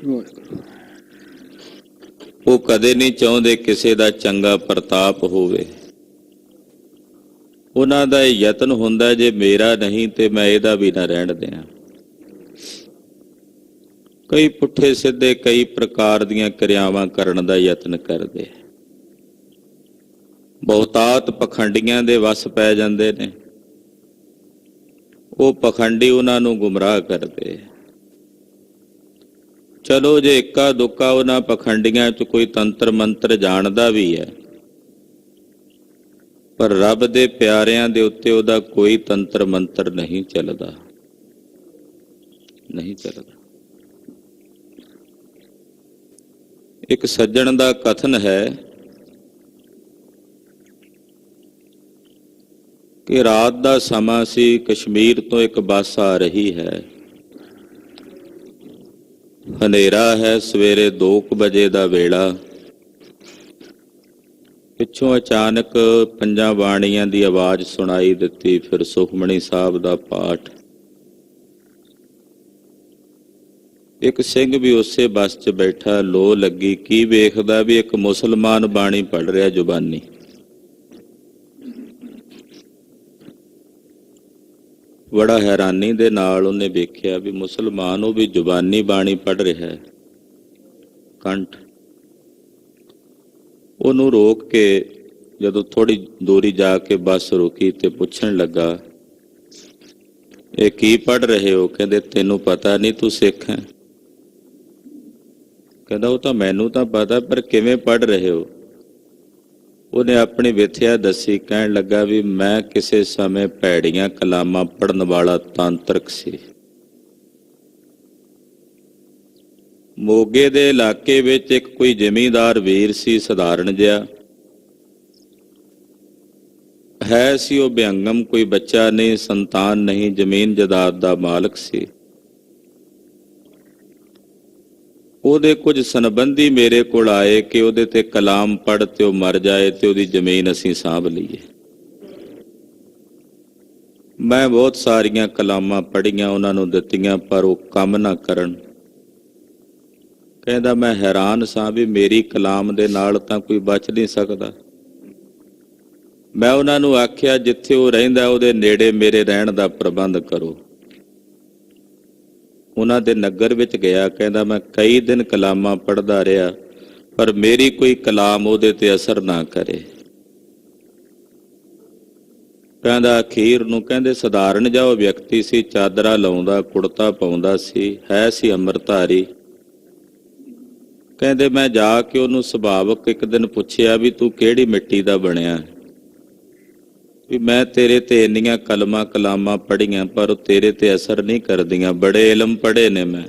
ਉਹ ਕਦੇ ਨਹੀਂ ਚਾਹੁੰਦੇ ਕਿਸੇ ਦਾ ਚੰਗਾ ਪ੍ਰਤਾਪ ਹੋਵੇ। ਉਹਨਾਂ ਦਾ ਇਹ ਯਤਨ ਹੁੰਦਾ ਜੇ ਮੇਰਾ ਨਹੀਂ ਤੇ ਮੈਂ ਇਹਦਾ ਵੀ ਨਾ ਰਹਿਣ ਦਿਆਂ। ਕਈ ਪੁੱਠੇ ਸਿੱਧੇ ਕਈ ਪ੍ਰਕਾਰ ਦੀਆਂ ਕਿਰਿਆਵਾਂ ਕਰਨ ਦਾ ਯਤਨ ਕਰਦੇ, ਬਹੁਤਾਤ ਪਖੰਡੀਆਂ ਦੇ ਵਸ ਪੈ ਜਾਂਦੇ ਨੇ। ਉਹ ਪਖੰਡੀ ਉਹਨਾਂ ਨੂੰ ਗੁੰਮਰਾਹ ਕਰਦੇ। ਚਲੋ ਜੇ ਇੱਕਾ ਦੁੱਕਾ ਉਹਨਾਂ ਪਖੰਡੀਆਂ 'ਚ ਕੋਈ ਤੰਤਰ ਮੰਤਰ ਜਾਣਦਾ ਵੀ ਹੈ, ਪਰ ਰੱਬ ਦੇ ਪਿਆਰਿਆਂ ਦੇ ਉੱਤੇ ਉਹਦਾ ਕੋਈ ਤੰਤਰ ਮੰਤਰ ਨਹੀਂ ਚੱਲਦਾ, ਨਹੀਂ ਚੱਲਦਾ। ਇੱਕ ਸੱਜਣ ਦਾ ਕਥਨ ਹੈ ਕਿ ਰਾਤ ਦਾ ਸਮਾਂ ਸੀ, ਕਸ਼ਮੀਰ ਤੋਂ ਇੱਕ ਬੱਸ ਆ ਰਹੀ ਹੈ, ਹਨੇਰਾ ਹੈ, ਸਵੇਰੇ 2 ਵਜੇ ਦਾ ਵੇਲਾ। ਪਿੱਛੋਂ ਅਚਾਨਕ 5 ਬਾਣੀਆਂ ਦੀ ਆਵਾਜ਼ ਸੁਣਾਈ ਦਿੱਤੀ, ਫਿਰ ਸੁਖਮਣੀ ਸਾਹਿਬ ਦਾ ਪਾਠ। ਇੱਕ ਸਿੰਘ ਵੀ ਉਸੇ ਬੱਸ 'ਚ ਬੈਠਾ, ਲੋ ਲੱਗੀ, ਕੀ ਵੇਖਦਾ ਵੀ ਇੱਕ ਮੁਸਲਮਾਨ ਬਾਣੀ ਪੜ੍ਹ ਰਿਹਾ ਜ਼ੁਬਾਨੀ। ਬੜਾ ਹੈਰਾਨੀ ਦੇ ਨਾਲ ਉਹਨੇ ਵੇਖਿਆ ਵੀ ਮੁਸਲਮਾਨ ਉਹ ਵੀ ਜ਼ੁਬਾਨੀ ਬਾਣੀ ਪੜ੍ਹ ਰਿਹਾ ਹੈ, ਕੰਠ। ਉਹਨੂੰ ਰੋਕ ਕੇ ਜਦੋਂ ਥੋੜੀ ਦੂਰੀ ਜਾ ਕੇ ਬੱਸ ਰੁਕੀ ਤੇ ਪੁੱਛਣ ਲੱਗਾ, ਇਹ ਕੀ ਪੜ੍ਹ ਰਹੇ ਹੋ? ਕਹਿੰਦੇ ਤੈਨੂੰ ਪਤਾ ਨਹੀਂ, ਤੂੰ ਸਿੱਖ ਹੈ? ਕਹਿੰਦਾ ਉਹ ਤਾਂ ਮੈਨੂੰ ਤਾਂ ਪਤਾ, ਪਰ ਕਿਵੇਂ ਪੜ੍ਹ ਰਹੇ ਹੋ? ਉਹਨੇ ਆਪਣੀ ਵਿਥਿਆ ਦੱਸੀ। ਕਹਿਣ ਲੱਗਾ ਵੀ ਮੈਂ ਕਿਸੇ ਸਮੇਂ ਭੈੜੀਆਂ ਕਲਾਮਾਂ ਪੜ੍ਹਨ ਵਾਲਾ ਤਾਂਤਰਿਕ ਸੀ। ਮੋਗੇ ਦੇ ਇਲਾਕੇ ਵਿੱਚ ਇੱਕ ਕੋਈ ਜ਼ਿਮੀਂਦਾਰ ਵੀਰ ਸੀ, ਸਧਾਰਨ ਜਿਹਾ ਹੈ ਸੀ। ਉਹ ਬਿਅੰਗਮ, ਕੋਈ ਬੱਚਾ ਨਹੀਂ, ਸੰਤਾਨ ਨਹੀਂ, ਜ਼ਮੀਨ ਜਾਇਦਾਦ ਦਾ ਮਾਲਕ ਸੀ। ਉਹਦੇ ਕੁਝ ਸੰਬੰਧੀ ਮੇਰੇ ਕੋਲ ਆਏ ਕਿ ਉਹਦੇ ਤੇ ਕਲਾਮ ਪੜ੍ਹ ਤੇ ਉਹ ਮਰ ਜਾਏ ਤੇ ਉਹਦੀ ਜ਼ਮੀਨ ਅਸੀਂ ਸਾਂਭ ਲਈਏ। ਮੈਂ ਬਹੁਤ ਸਾਰੀਆਂ ਕਲਾਮਾਂ ਪੜ੍ਹੀਆਂ, ਉਹਨਾਂ ਨੂੰ ਦਿੱਤੀਆਂ, ਪਰ ਉਹ ਕੰਮ ਨਾ ਕਰਨ। ਕਹਿੰਦਾ ਮੈਂ ਹੈਰਾਨ ਸਾਂ ਵੀ ਮੇਰੀ ਕਲਾਮ ਦੇ ਨਾਲ ਤਾਂ ਕੋਈ ਬਚ ਨਹੀਂ ਸਕਦਾ। ਮੈਂ ਉਹਨਾਂ ਨੂੰ ਆਖਿਆ ਜਿੱਥੇ ਉਹ ਰਹਿੰਦਾ ਉਹਦੇ ਨੇੜੇ ਮੇਰੇ ਰਹਿਣ ਦਾ ਪ੍ਰਬੰਧ ਕਰੋ। ਉਹਨਾਂ ਦੇ ਨਗਰ ਵਿੱਚ ਗਿਆ। ਕਹਿੰਦਾ ਮੈਂ ਕਈ ਦਿਨ ਕਲਾਮਾਂ ਪੜ੍ਹਦਾ ਰਿਹਾ, ਪਰ ਮੇਰੀ ਕੋਈ ਕਲਾਮ ਉਹਦੇ ਤੇ ਅਸਰ ਨਾ ਕਰੇ। ਕਹਿੰਦਾ ਅਖੀਰ ਨੂੰ, ਕਹਿੰਦੇ ਸਧਾਰਨ ਜਿਹਾ ਉਹ ਵਿਅਕਤੀ ਸੀ, ਚਾਦਰਾ ਲਾਉਂਦਾ, ਕੁੜਤਾ ਪਾਉਂਦਾ ਸੀ, ਹੈ ਸੀ ਅੰਮ੍ਰਿਤਧਾਰੀ। ਕਹਿੰਦੇ ਮੈਂ ਜਾ ਕੇ ਉਹਨੂੰ ਸੁਭਾਵਕ ਇੱਕ ਦਿਨ ਪੁੱਛਿਆ ਵੀ ਤੂੰ ਕਿਹੜੀ ਮਿੱਟੀ ਦਾ ਬਣਿਆ? ਵੀ ਮੈਂ ਤੇਰੇ ਤੇ ਇੰਨੀਆਂ ਕਲਾਮਾਂ ਪੜ੍ਹੀਆਂ, ਪਰ ਉਹ ਤੇਰੇ ਤੇ ਅਸਰ ਨਹੀਂ ਕਰਦੀਆਂ। ਬੜੇ ਇਲਮ ਪੜ੍ਹੇ ਨੇ ਮੈਂ,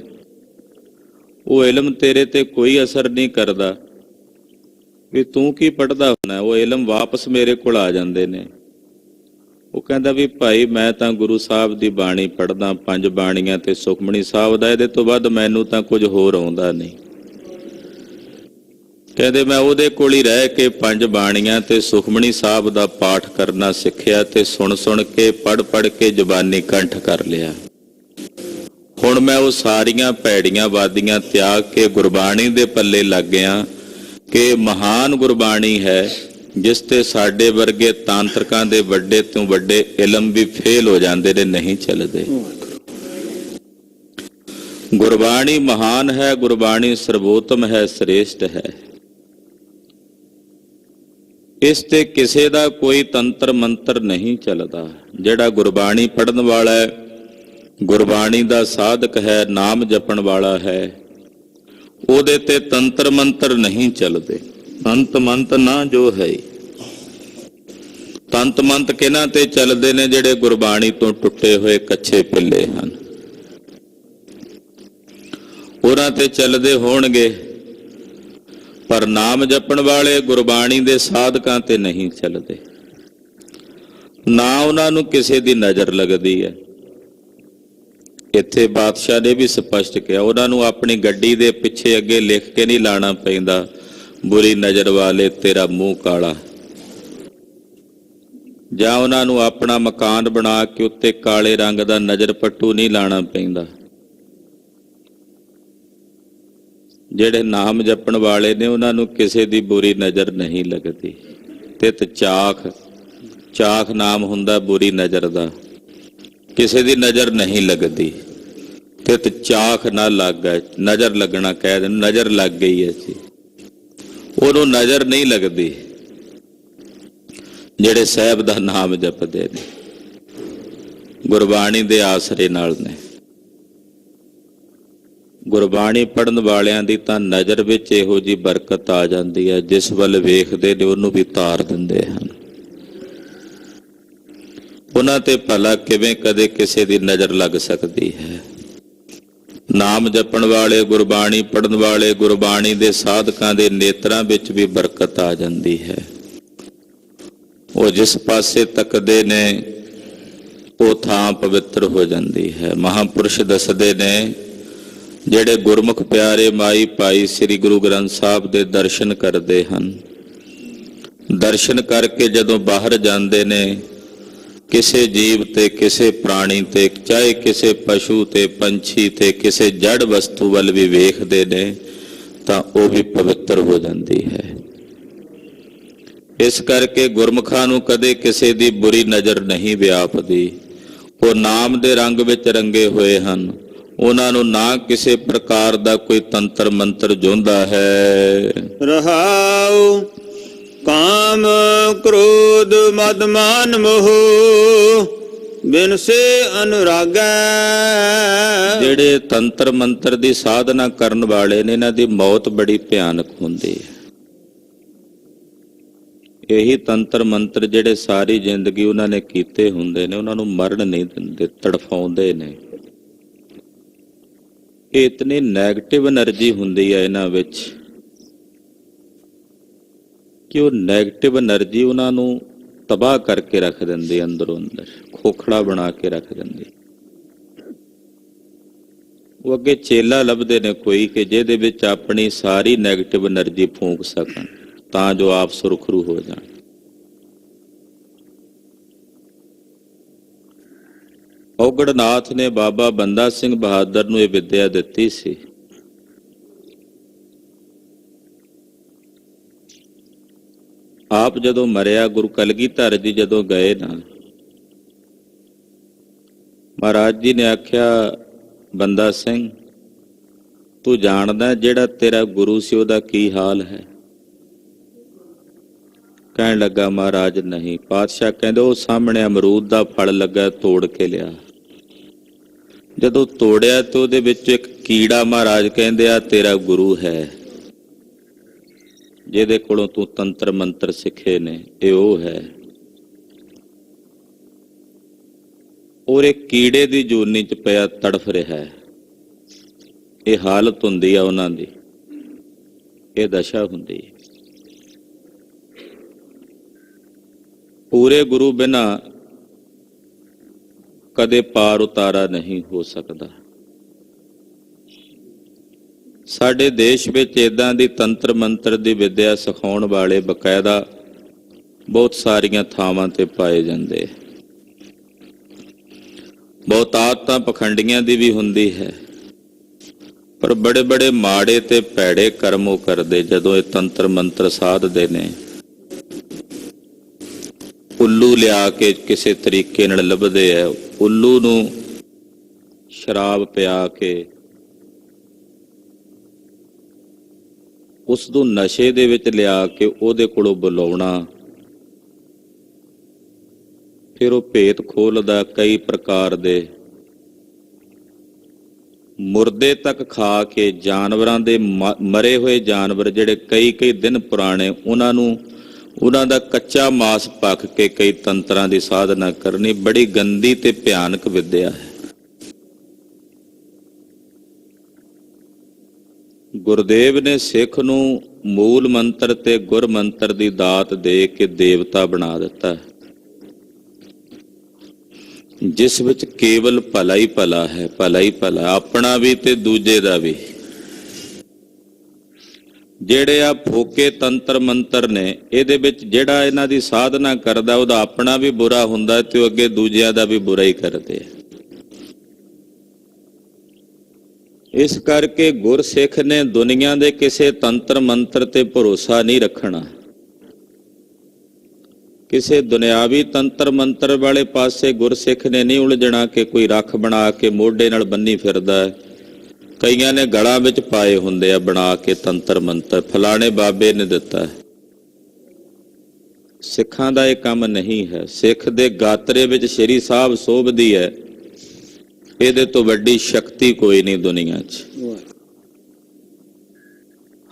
ਉਹ ਇਲਮ ਤੇਰੇ ਤੇ ਕੋਈ ਅਸਰ ਨਹੀਂ ਕਰਦਾ। ਵੀ ਤੂੰ ਕੀ ਪੜ੍ਹਦਾ ਹੁੰਦਾ? ਉਹ ਇਲਮ ਵਾਪਸ ਮੇਰੇ ਕੋਲ ਆ ਜਾਂਦੇ ਨੇ। ਉਹ ਕਹਿੰਦਾ ਵੀ ਭਾਈ ਮੈਂ ਤਾਂ ਗੁਰੂ ਸਾਹਿਬ ਦੀ ਬਾਣੀ ਪੜ੍ਹਦਾ, 5 ਬਾਣੀਆਂ ਤੇ ਸੁਖਮਣੀ ਸਾਹਿਬ ਦਾ, ਇਹਦੇ ਤੋਂ ਵੱਧ ਮੈਨੂੰ ਤਾਂ ਕੁਝ ਹੋਰ ਆਉਂਦਾ ਨਹੀਂ। ਕਹਿੰਦੇ ਮੈਂ ਉਹਦੇ ਕੋਲ ਹੀ ਰਹਿ ਕੇ 5 ਬਾਣੀਆਂ ਤੇ ਸੁਖਮਣੀ ਸਾਹਿਬ ਦਾ ਪਾਠ ਕਰਨਾ ਸਿੱਖਿਆ ਤੇ ਸੁਣ ਕੇ ਪੜ੍ਹ ਕੇ ਜ਼ੁਬਾਨੀ ਕੰਠ ਕਰ ਲਿਆ। ਹੁਣ ਮੈਂ ਉਹ ਸਾਰੀਆਂ ਭੈੜੀਆਂ ਵਾਦੀਆਂ ਤਿਆਗ ਕੇ ਗੁਰਬਾਣੀ ਦੇ ਪੱਲੇ ਲੱਗ ਗਿਆ ਕਿ ਮਹਾਨ ਗੁਰਬਾਣੀ ਹੈ, ਜਿਸ ਤੇ ਸਾਡੇ ਵਰਗੇ ਤਾਂਤਰਿਕਾਂ ਦੇ ਵੱਡੇ ਤੋਂ ਵੱਡੇ ਇਲਮ ਵੀ ਫੇਲ ਹੋ ਜਾਂਦੇ ਨੇ, ਨਹੀਂ ਚੱਲਦੇ। ਗੁਰਬਾਣੀ ਮਹਾਨ ਹੈ, ਗੁਰਬਾਣੀ ਸਰਵੋਤਮ ਹੈ, ਸ੍ਰੇਸ਼ਟ ਹੈ। ਇਸ ਤੇ ਕਿਸੇ ਦਾ ਕੋਈ ਤੰਤਰ ਮੰਤਰ ਨਹੀਂ ਚੱਲਦਾ। ਜਿਹੜਾ ਗੁਰਬਾਣੀ ਪੜ੍ਹਨ ਵਾਲਾ ਹੈ, ਗੁਰਬਾਣੀ ਦਾ ਸਾਧਕ ਹੈ, ਨਾਮ ਜਪਣ ਵਾਲਾ ਹੈ, ਉਹਦੇ ਤੇ ਤੰਤਰ ਮੰਤਰ ਨਹੀਂ ਚੱਲਦੇ। ਤੰਤ ਮੰਤ ਨਾ ਜੋ ਹੈ। ਤੰਤ ਮੰਤ ਕਿਹਨਾਂ ਤੇ ਚੱਲਦੇ ਨੇ? ਜਿਹੜੇ ਗੁਰਬਾਣੀ ਤੋਂ ਟੁੱਟੇ ਹੋਏ ਕੱਚੇ ਪਿੱਲੇ ਹਨ, ਉਹਨਾਂ ਤੇ ਚੱਲਦੇ ਹੋਣਗੇ। ਪਰ ਨਾਮ ਜਪਣ ਵਾਲੇ ਗੁਰਬਾਣੀ ਦੇ ਸਾਧਕਾਂ ਤੇ ਨਹੀਂ ਚੱਲਦੇ। ਨਾ ਉਹਨਾਂ ਨੂੰ ਕਿਸੇ ਦੀ ਨਜ਼ਰ ਲੱਗਦੀ ਹੈ। ਇੱਥੇ ਬਾਦਸ਼ਾਹ ਨੇ ਵੀ ਸਪਸ਼ਟ ਕਿਹਾ, ਉਹਨਾਂ ਨੂੰ ਆਪਣੀ ਗੱਡੀ ਦੇ ਪਿੱਛੇ ਅੱਗੇ ਲਿਖ ਕੇ ਨਹੀਂ ਲਾਣਾ ਪੈਂਦਾ, ਬੁਰੀ ਨਜ਼ਰ ਵਾਲੇ ਤੇਰਾ ਮੂੰਹ ਕਾਲਾ। ਜਾਂ ਉਹਨਾਂ ਨੂੰ ਆਪਣਾ ਮਕਾਨ ਬਣਾ ਕੇ ਉੱਤੇ ਕਾਲੇ ਰੰਗ ਦਾ ਨਜ਼ਰ ਪੱਟੂ ਨਹੀਂ ਲਾਣਾ ਪੈਂਦਾ। ਜਿਹੜੇ ਨਾਮ ਜਪਣ ਵਾਲੇ ਨੇ ਉਹਨਾਂ ਨੂੰ ਕਿਸੇ ਦੀ ਬੁਰੀ ਨਜ਼ਰ ਨਹੀਂ ਲੱਗਦੀ। ਤਿਤ ਚਾਖ ਚਾਖ ਨਾਮ ਹੁੰਦਾ ਬੁਰੀ ਨਜ਼ਰ ਦਾ, ਕਿਸੇ ਦੀ ਨਜ਼ਰ ਨਹੀਂ ਲੱਗਦੀ ਤੇ ਚਾਖ ਨਾ ਲੱਗ ਗਏ, ਨਜ਼ਰ ਲੱਗਣਾ ਕਹਿ ਦੇਣ, ਨਜ਼ਰ ਲੱਗ ਗਈ ਹੈ ਜੀ, ਉਹਨੂੰ ਨਜ਼ਰ ਨਹੀਂ ਲੱਗਦੀ ਜਿਹੜੇ ਸਾਹਿਬ ਦਾ ਨਾਮ ਜਪਦੇ ਨੇ, ਗੁਰਬਾਣੀ ਦੇ ਆਸਰੇ ਨਾਲ ਨੇ। ਗੁਰਬਾਣੀ ਪੜ੍ਹਨ ਵਾਲਿਆਂ ਦੀ ਤਾਂ ਨਜ਼ਰ ਵਿੱਚ ਇਹੋ ਜਿਹੀ ਬਰਕਤ ਆ ਜਾਂਦੀ ਹੈ, ਜਿਸ ਵੱਲ ਵੇਖਦੇ ਨੇ ਉਹਨੂੰ ਵੀ ਤਾਰ ਦਿੰਦੇ ਹਨ। ਉਹਨਾਂ ਤੇ ਭਲਾ ਕਿਵੇਂ ਕਦੇ ਕਿਸੇ ਦੀ ਨਜ਼ਰ ਲੱਗ ਸਕਦੀ ਹੈ? ਨਾਮ ਜਪਣ ਵਾਲੇ, ਗੁਰਬਾਣੀ ਪੜ੍ਹਨ ਵਾਲੇ, ਗੁਰਬਾਣੀ ਦੇ ਸਾਧਕਾਂ ਦੇ ਨੇਤਰਾਂ ਵਿੱਚ ਵੀ ਬਰਕਤ ਆ ਜਾਂਦੀ ਹੈ। ਉਹ ਜਿਸ ਪਾਸੇ ਤੱਕਦੇ ਨੇ ਉਹ ਥਾਂ ਪਵਿੱਤਰ ਹੋ ਜਾਂਦੀ ਹੈ। ਮਹਾਂਪੁਰਸ਼ ਦੱਸਦੇ ਨੇ, ਜਿਹੜੇ ਗੁਰਮੁਖ ਪਿਆਰੇ ਮਾਈ ਭਾਈ ਸ੍ਰੀ ਗੁਰੂ ਗ੍ਰੰਥ ਸਾਹਿਬ ਦੇ ਦਰਸ਼ਨ ਕਰਦੇ ਹਨ, ਦਰਸ਼ਨ ਕਰਕੇ ਜਦੋਂ ਬਾਹਰ ਜਾਂਦੇ ਨੇ, ਕਿਸੇ ਜੀਵ ਤੇ, ਕਿਸੇ ਪ੍ਰਾਣੀ ਤੇ, ਚਾਹੇ ਕਿਸੇ ਪਸ਼ੂ ਤੇ, ਪੰਛੀ ਤੇ, ਕਿਸੇ ਜੜ ਵਸਤੂ ਵੱਲ ਵੀ ਵੇਖਦੇ ਨੇ ਤਾਂ ਉਹ ਵੀ ਪਵਿੱਤਰ ਹੋ ਜਾਂਦੀ ਹੈ। ਇਸ ਕਰਕੇ ਗੁਰਮੁਖਾਂ ਨੂੰ ਕਦੇ ਕਿਸੇ ਦੀ ਬੁਰੀ ਨਜ਼ਰ ਨਹੀਂ ਵਿਆਪਦੀ। ਉਹ ਨਾਮ ਦੇ ਰੰਗ ਵਿੱਚ ਰੰਗੇ ਹੋਏ ਹਨ, ਉਹਨਾਂ ਨੂੰ ਨਾ ਕਿਸੇ ਪ੍ਰਕਾਰ ਦਾ ਕੋਈ ਤੰਤਰ ਮੰਤਰ ਜੋਂਦਾ ਹੈ। ਰਹਾਉ ਕਾਮ ਕ੍ਰੋਧ ਮਦ ਮਾਨ ਮੋਹ ਬਿਨ ਸੇ ਅਨੁਰਾਗੈ। ਜਿਹੜੇ ਤੰਤਰ ਮੰਤਰ ਦੀ ਸਾਧਨਾ ਕਰਨ ਵਾਲੇ ਨੇ, ਇਹਨਾਂ ਦੀ ਮੌਤ ਬੜੀ ਭਿਆਨਕ ਹੁੰਦੀ ਹੈ। ਇਹੀ ਤੰਤਰ ਮੰਤਰ ਜਿਹੜੇ ਸਾਰੀ ਜ਼ਿੰਦਗੀ ਉਹਨਾਂ ਨੇ ਕੀਤੇ ਹੁੰਦੇ ਨੇ, ਉਹਨਾਂ ਨੂੰ ਮਰਨ ਨਹੀਂ ਦਿੰਦੇ, ਤੜਫਾਉਂਦੇ ਨੇ। ਇਹ ਇਤਨੀ ਨੈਗੇਟਿਵ એનર્ਜੀ ਹੁੰਦੀ ਹੈ ਇਹਨਾਂ ਵਿੱਚ ਕਿ ਉਹ ਨੈਗੇਟਿਵ એનર્ਜੀ ਉਹਨਾਂ ਨੂੰ ਤਬਾਹ ਕਰਕੇ ਰੱਖ ਦਿੰਦੀ, ਅੰਦਰੋਂ ਅੰਦਰ ਖੋਖਲਾ ਬਣਾ ਕੇ ਰੱਖ ਦਿੰਦੀ। ਉਹ ਅੱਗੇ ਚੇਲਾ ਲੱਭਦੇ ਨੇ ਕੋਈ ਕਿ ਜਿਹਦੇ ਵਿੱਚ ਆਪਣੀ ਸਾਰੀ ਨੈਗੇਟਿਵ એનર્ਜੀ ਫੂਕ ਸਕਣ, ਤਾਂ ਜੋ ਆਪ ਸੁਰਖਰੂ ਹੋ ਜਾਣ। ਔਗੜਨਾਥ ਨੇ ਬਾਬਾ ਬੰਦਾ ਸਿੰਘ ਬਹਾਦਰ ਨੂੰ ਇਹ ਵਿੱਦਿਆ ਦਿੱਤੀ ਸੀ। ਆਪ ਜਦੋਂ ਮਰਿਆ, ਗੁਰੂ ਕਲਗੀਧਰ ਜੀ ਜਦੋਂ ਗਏ ਨਾ, ਮਹਾਰਾਜ ਜੀ ਨੇ ਆਖਿਆ, ਬੰਦਾ ਸਿੰਘ ਤੂੰ ਜਾਣਦਾ ਜਿਹੜਾ ਤੇਰਾ ਗੁਰੂ ਸੀ ਉਹਦਾ ਕੀ ਹਾਲ ਹੈ? ਕਹਿਣ ਲੱਗਾ, ਮਹਾਰਾਜ ਨਹੀਂ। ਪਾਤਸ਼ਾਹ ਕਹਿੰਦੇ, ਉਹ ਸਾਹਮਣੇ ਅਮਰੂਦ ਦਾ ਫਲ ਲੱਗਾ, ਤੋੜ ਕੇ ਲਿਆ। ਜਦੋਂ ਤੋੜਿਆ ਤੇ ਉਹਦੇ ਵਿੱਚ ਇੱਕ ਕੀੜਾ, ਮਹਾਰਾਜ ਕਹਿੰਦੇ ਆ ਤੇਰਾ ਗੁਰੂ ਹੈ, ਜਿਹਦੇ ਕੋਲੋਂ ਤੂੰ ਤੰਤਰ ਮੰਤਰ ਸਿੱਖੇ ਨੇ, ਇਹ ਉਹ ਹੈ। ਔਰ ਇਹ ਕੀੜੇ ਦੀ ਜੂਨੀ ਚ ਪਿਆ ਤੜਫ ਰਿਹਾ ਹੈ। ਇਹ ਹਾਲਤ ਹੁੰਦੀ ਆ ਉਹਨਾਂ ਦੀ, ਇਹ ਦਸ਼ਾ ਹੁੰਦੀ ਹੈ। ਪੂਰੇ ਗੁਰੂ ਬਿਨਾਂ ਕਦੇ ਪਾਰ ਉਤਾਰਾ ਨਹੀਂ ਹੋ ਸਕਦਾ। ਸਾਡੇ ਦੇਸ਼ ਵਿੱਚ ਏਦਾਂ ਦੀ ਤੰਤਰ ਮੰਤਰ ਦੀ ਵਿੱਦਿਆ ਸਿਖਾਉਣ ਵਾਲੇ ਬਕਾਇਦਾ ਬਹੁਤ ਸਾਰੀਆਂ ਥਾਵਾਂ ਤੇ ਪਾਏ ਜਾਂਦੇ। ਬਹੁਤਾਤ ਤਾਂ ਪਖੰਡੀਆਂ ਦੀ ਵੀ ਹੁੰਦੀ ਹੈ, ਪਰ ਬੜੇ ਬੜੇ ਮਾੜੇ ਤੇ ਭੈੜੇ ਕਰਮ ਉਹ ਕਰਦੇ ਜਦੋਂ ਇਹ ਤੰਤਰ ਮੰਤਰ ਸਾਧਦੇ ਨੇ। ਉੱਲੂ ਲਿਆ ਕੇ ਕਿਸੇ ਤਰੀਕੇ ਨਾਲ ਲੱਭਦੇ ਆ, ਉੱਲੂ ਨੂੰ ਸ਼ਰਾਬ ਪਿਆ ਕੇ ਉਸ ਨੂੰ ਨਸ਼ੇ ਦੇ ਵਿੱਚ ਲਿਆ ਕੇ ਉਹਦੇ ਕੋਲੋਂ ਬੁਲਾਉਣਾ, ਫਿਰ ਉਹ ਭੇਤ ਖੋਲਦਾ ਕਈ ਪ੍ਰਕਾਰ ਦੇ। ਮੁਰਦੇ ਤੱਕ ਖਾ ਕੇ, ਜਾਨਵਰਾਂ ਦੇ ਮਰੇ ਹੋਏ ਜਾਨਵਰ ਜਿਹੜੇ ਕਈ ਦਿਨ ਪੁਰਾਣੇ, ਉਹਨਾਂ ਦਾ ਕੱਚਾ ਮਾਸ ਪੱਕ ਕੇ ਕਈ ਤੰਤਰਾਂ ਦੀ ਸਾਧਨਾ ਕਰਨੀ, ਬੜੀ ਗੰਦੀ ਤੇ ਭਿਆਨਕ ਵਿੱਦਿਆ ਹੈ। ਗੁਰਦੇਵ ਨੇ ਸਿੱਖ ਨੂੰ ਮੂਲ ਮੰਤਰ ਤੇ ਗੁਰ ਮੰਤਰ ਦੀ ਦਾਤ ਦੇ ਕੇ ਦੇਵਤਾ ਬਣਾ ਦਿੱਤਾ, ਜਿਸ ਵਿੱਚ ਕੇਵਲ ਭਲਾ ਹੀ ਭਲਾ ਹੈ, ਭਲਾ ਹੀ ਭਲਾ, ਆਪਣਾ ਵੀ ਤੇ ਦੂਜੇ ਦਾ ਵੀ। ਜਿਹੜੇ ਆ ਫੋਕੇ ਤੰਤਰ ਮੰਤਰ ਨੇ, ਇਹਦੇ ਵਿੱਚ ਜਿਹੜਾ ਇਹਨਾਂ ਦੀ ਸਾਧਨਾ ਕਰਦਾ ਉਹਦਾ ਆਪਣਾ ਵੀ ਬੁਰਾ ਹੁੰਦਾ ਤੇ ਉਹ ਅੱਗੇ ਦੂਜਿਆਂ ਦਾ ਵੀ ਬੁਰਾ ਹੀ ਕਰਦੇ। ਇਸ ਕਰਕੇ ਗੁਰਸਿੱਖ ਨੇ ਦੁਨੀਆ ਦੇ ਕਿਸੇ ਤੰਤਰ ਮੰਤਰ ਤੇ ਭਰੋਸਾ ਨਹੀਂ ਰੱਖਣਾ। ਕਿਸੇ ਦੁਨਿਆਵੀ ਤੰਤਰ ਮੰਤਰ ਵਾਲੇ ਪਾਸੇ ਗੁਰਸਿੱਖ ਨੇ ਨਹੀਂ ਉਲਝਣਾ ਕਿ ਕੋਈ ਰੱਖ ਬਣਾ ਕੇ ਮੋਢੇ ਨਾਲ ਬੰਨੀ ਫਿਰਦਾ ਹੈ। ਕਈਆਂ ਨੇ ਗਲਾਂ ਵਿੱਚ ਪਾਏ ਹੁੰਦੇ ਆ ਬਣਾ ਕੇ ਤੰਤਰ ਮੰਤਰ, ਫਲਾਣੇ ਬਾਬੇ ਨੇ ਦਿੱਤਾ ਹੈ। ਸਿੱਖਾਂ ਦਾ ਇਹ ਕੰਮ ਨਹੀਂ ਹੈ। ਸਿੱਖ ਦੇ ਗਾਤਰੇ ਵਿੱਚ ਸ਼੍ਰੀ ਸਾਹਿਬ ਸੋਭਦੀ ਹੈ, ਇਹਦੇ ਤੋਂ ਵੱਡੀ ਸ਼ਕਤੀ ਕੋਈ ਨਹੀਂ ਦੁਨੀਆ 'ਚ।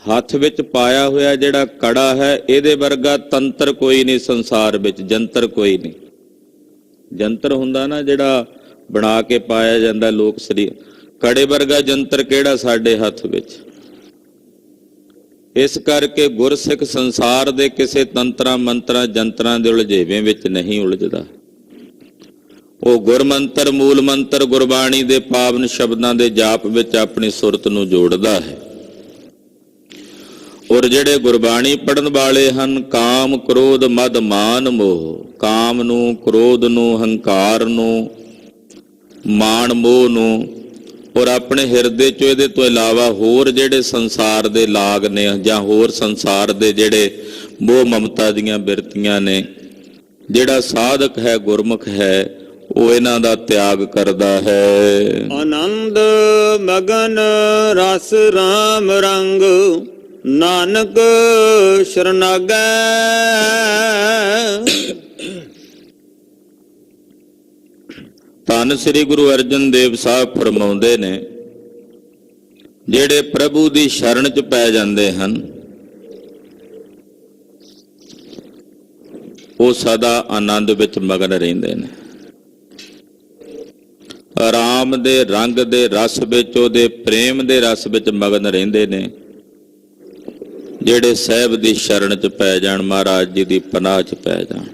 ਹੱਥ ਵਿੱਚ ਪਾਇਆ ਹੋਇਆ ਜਿਹੜਾ ਕੜਾ ਹੈ, ਇਹਦੇ ਵਰਗਾ ਤੰਤਰ ਕੋਈ ਨਹੀਂ ਸੰਸਾਰ ਵਿੱਚ, ਜੰਤਰ ਕੋਈ ਨਹੀਂ। ਜੰਤਰ ਹੁੰਦਾ ਨਾ ਜਿਹੜਾ ਬਣਾ ਕੇ ਪਾਇਆ ਜਾਂਦਾ ਲੋਕ ਸਰੀਰ, ਕੜੇ ਵਰਗਾ ਜੰਤਰ ਕਿਹੜਾ ਸਾਡੇ ਹੱਥ ਵਿੱਚ। ਇਸ ਕਰਕੇ ਗੁਰਸਿੱਖ ਸੰਸਾਰ ਦੇ ਕਿਸੇ ਤੰਤਰਾਂ ਮੰਤਰਾਂ ਜੰਤਰਾਂ ਦੇ ਉਲਝੇਵੇਂ ਵਿੱਚ ਨਹੀਂ ਉਲਝਦਾ। ਉਹ ਗੁਰਮੰਤਰ, ਮੂਲ ਮੰਤਰ, ਗੁਰਬਾਣੀ ਦੇ ਪਾਵਨ ਸ਼ਬਦਾਂ ਦੇ ਜਾਪ ਵਿੱਚ ਆਪਣੀ ਸੁਰਤ ਨੂੰ ਜੋੜਦਾ ਹੈ। ਔਰ ਜਿਹੜੇ ਗੁਰਬਾਣੀ ਪੜਨ ਵਾਲੇ ਹਨ, ਕਾਮ, ਕ੍ਰੋਧ, ਮਦ, ਮਾਨ, ਮੋਹ, ਕਾਮ ਨੂੰ, ਕ੍ਰੋਧ ਨੂੰ, ਹੰਕਾਰ ਨੂੰ, ਮਾਣ ਮੋਹ ਨੂੰ, ਔਰ ਆਪਣੇ ਹਿਰਦੇ 'ਚ ਇਹਦੇ ਤੋਂ ਇਲਾਵਾ ਹੋਰ ਜਿਹੜੇ ਸੰਸਾਰ ਦੇ ਲਾਗ ਨੇ ਜਾਂ ਹੋਰ ਸੰਸਾਰ ਦੇ ਜਿਹੜੇ ਮੋਹ ਮਮਤਾ ਦੀਆਂ ਬਿਰਤੀਆਂ ਨੇ, ਜਿਹੜਾ ਸਾਧਕ ਹੈ, ਗੁਰਮੁਖ ਹੈ, ਉਹ ਇਹਨਾਂ ਦਾ ਤਿਆਗ ਕਰਦਾ ਹੈ। ਆਨੰਦ ਮਗਨ ਰਸ ਰਾਮ ਰੰਗ, ਨਾਨਕ ਸ਼ਰਨਾਗੈ। ਧੰਨ ਸ੍ਰੀ ਗੁਰੂ ਅਰਜਨ ਦੇਵ ਸਾਹਿਬ ਫਰਮਾਉਂਦੇ ਨੇ, ਜਿਹੜੇ ਪ੍ਰਭੂ ਦੀ ਸ਼ਰਨ 'ਚ ਪੈ ਜਾਂਦੇ ਹਨ, ਉਹ ਸਦਾ ਆਨੰਦ ਵਿੱਚ ਮਗਨ ਰਹਿੰਦੇ ਨੇ। ਰਾਮ ਦੇ ਰੰਗ ਦੇ ਰਸ ਵਿੱਚ, ਉਹਦੇ ਪ੍ਰੇਮ ਦੇ ਰਸ ਵਿੱਚ ਮਗਨ ਰਹਿੰਦੇ ਨੇ। ਜਿਹੜੇ ਸਾਹਿਬ ਦੀ ਸ਼ਰਨ 'ਚ ਪੈ ਜਾਣ, ਮਹਾਰਾਜ ਜੀ ਦੀ ਪਨਾਹ 'ਚ ਪੈ ਜਾਣ।